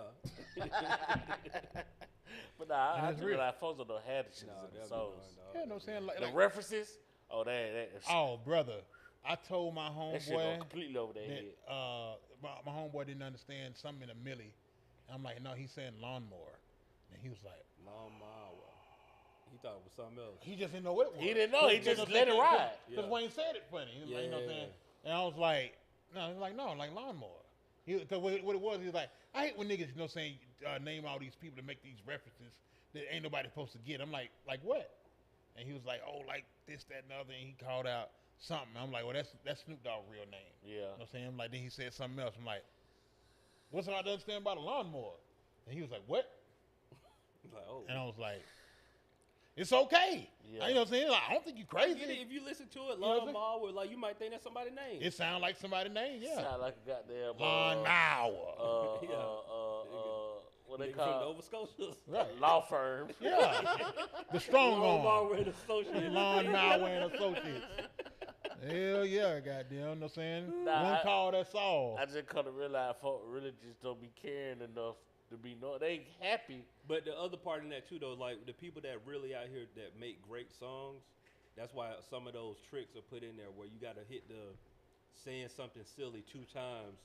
But nah, I That's just real. realize folks don't know how the shit Nah, is in the that'd be songs. mine, Yeah, dog. no saying like, The like references, oh that oh brother. I told my that shit go homeboy completely over their that head. my homeboy didn't understand something in a milli. I'm like, no, he's saying lawnmower. And he was like, Lamawa. He thought it was something else. he just didn't know what it was. He didn't know, he just let it ride. Because Yeah. Wayne said it funny. He was like, you know what I'm saying? Yeah. And I was like, no, he's like, no, like lawnmower. Because what it was, he was like, I hate when niggas, you know, saying name all these people to make these references that ain't nobody supposed to get. I'm like what? And he was like, oh, like this, that, and the other. And he called out something. I'm like, well, that's Snoop Dogg's real name. Yeah. You know what I'm saying? Like, then he said something else. I'm like, what's hard to understand about a lawnmower? And he was like, what? Like, oh. And I was like, it's okay. Yeah. You know what I'm saying? Like, I don't think you I crazy. get it. If you listen to it, know what I'm saying? Lamawa, like you might think that's somebody's name. It sound like somebody's name, yeah. Sound like a goddamn Lawnmower. Yeah. what they Nigga from call Nova Scotia. Right. law firm. Yeah. The strong arm. Lamawa and Associates. Lawnmower and Associates. Hell yeah, goddamn. You know what I'm saying? Nah, One I- call, that's all. I just come to realize folks really just don't be caring enough to be know they happy. But the other part in that too, though, like the people that really out here that make great songs, that's why some of those tricks are put in there where you got to hit the saying something silly 2 times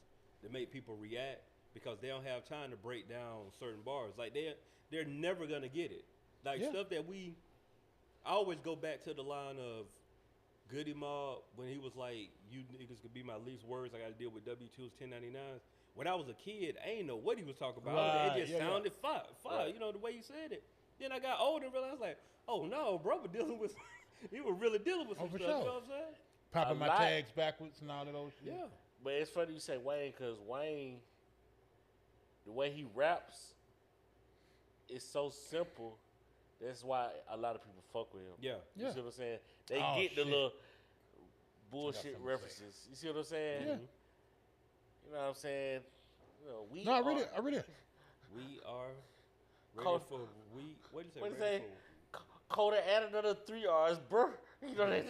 to make people react because they don't have time to break down certain bars. Like they're never gonna get it. Like Yeah. stuff that I always go back to the line of Goody Mob when he was like, "You niggas could be my least words. I got to deal with W-2s, 1099s." When I was a kid, I ain't know what he was talking about. Right, It just yeah, yeah. sounded fire, Right. you know, the way he said it. Then I got older and realized, like, oh no, bro, was dealing with, he was really dealing with some for stuff. sure. You know what I'm saying? Popping A my lot. tags backwards and all of those shit. Yeah. But it's funny you say Wayne because Wayne, the way he raps, is so simple. That's why a lot of people fuck with him. Yeah. You Yeah. see what I'm saying? They Oh, get the shit. little I bullshit got something to say. references. You see what I'm saying? Yeah. You know what I'm saying? You know, we No, I are, read it. I read it. We are ready Call- for what do you say? What do you ready say? Coda add another 3 R's, bro. You know that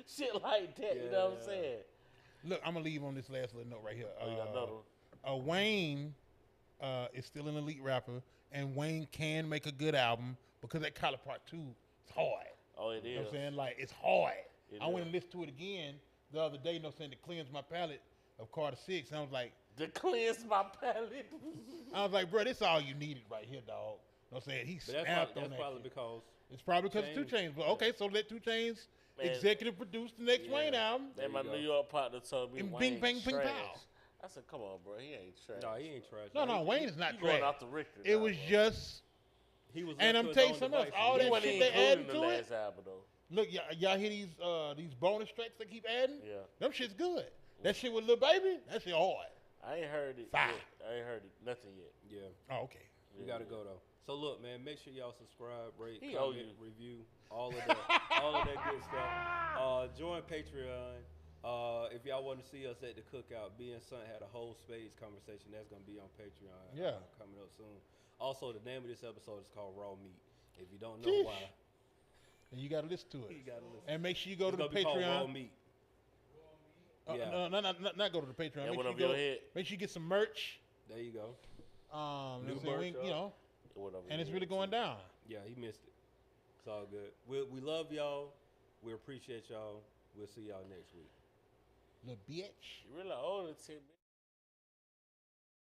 shit like that. You know what I'm Yeah. saying? Look, I'm gonna leave on this last little note right here. Oh, you got another one. Wayne is still an elite rapper, and Wayne can make a good album because that Collar Part 2 is hard. Oh, it You know what I'm is. saying? Like, it's hard. It I went is. and listened to it again the other day, you know what I'm saying, to cleanse my palate of Carter 6. And I was like, To cleanse my palate. bro, this all you needed right here, dog. You know what I'm saying? He But that's snapped probably, on that's that probably shit. because It's probably because of 2 Chainz. But okay, so let 2 Chainz Man. executive produce the next Yeah. Wayne album. There And my you New go. York partner told me And Wayne bing, bang, bing, trash. pow. I said, come on, bro. He ain't trash. no, he ain't trash. No, Wayne is not You going trash. off the Richter. It now, was bro. just, He was. And left I'm to his telling you own something else, devices. all He that wasn't shit even they added included in to the it. last album, though. look, y'all hear these bonus tracks they keep adding? Yeah. Them shit's good. That shit with Lil Baby, that shit hard. I ain't heard it Fire. yet. I ain't heard it. Nothing yet. Yeah. Oh, okay. You gotta go though. So look, man, make sure y'all subscribe, rate, He owe comment, you. review, all of that, all of that good stuff. Join Patreon. If y'all want to see us at the cookout, B and Son had a whole spades conversation. That's gonna be on Patreon. Yeah. Coming up soon. Also, the name of this episode is called Raw Meat. If you don't know Sheesh. why, And you gotta listen to it. you gotta listen. And make sure you go It's to the gonna be called Raw Patreon. Meat. Yeah. Yeah. No, not go to the Patreon. That Make went sure, over you your go, head. make sure you get some merch. There you go. You know New what I'm saying? merch, You know, It went over and your it's really head, going too. down. Yeah, he missed it. It's all good. We love y'all. We appreciate y'all. We'll see y'all next week. Little bitch. You really older than 10 minutes.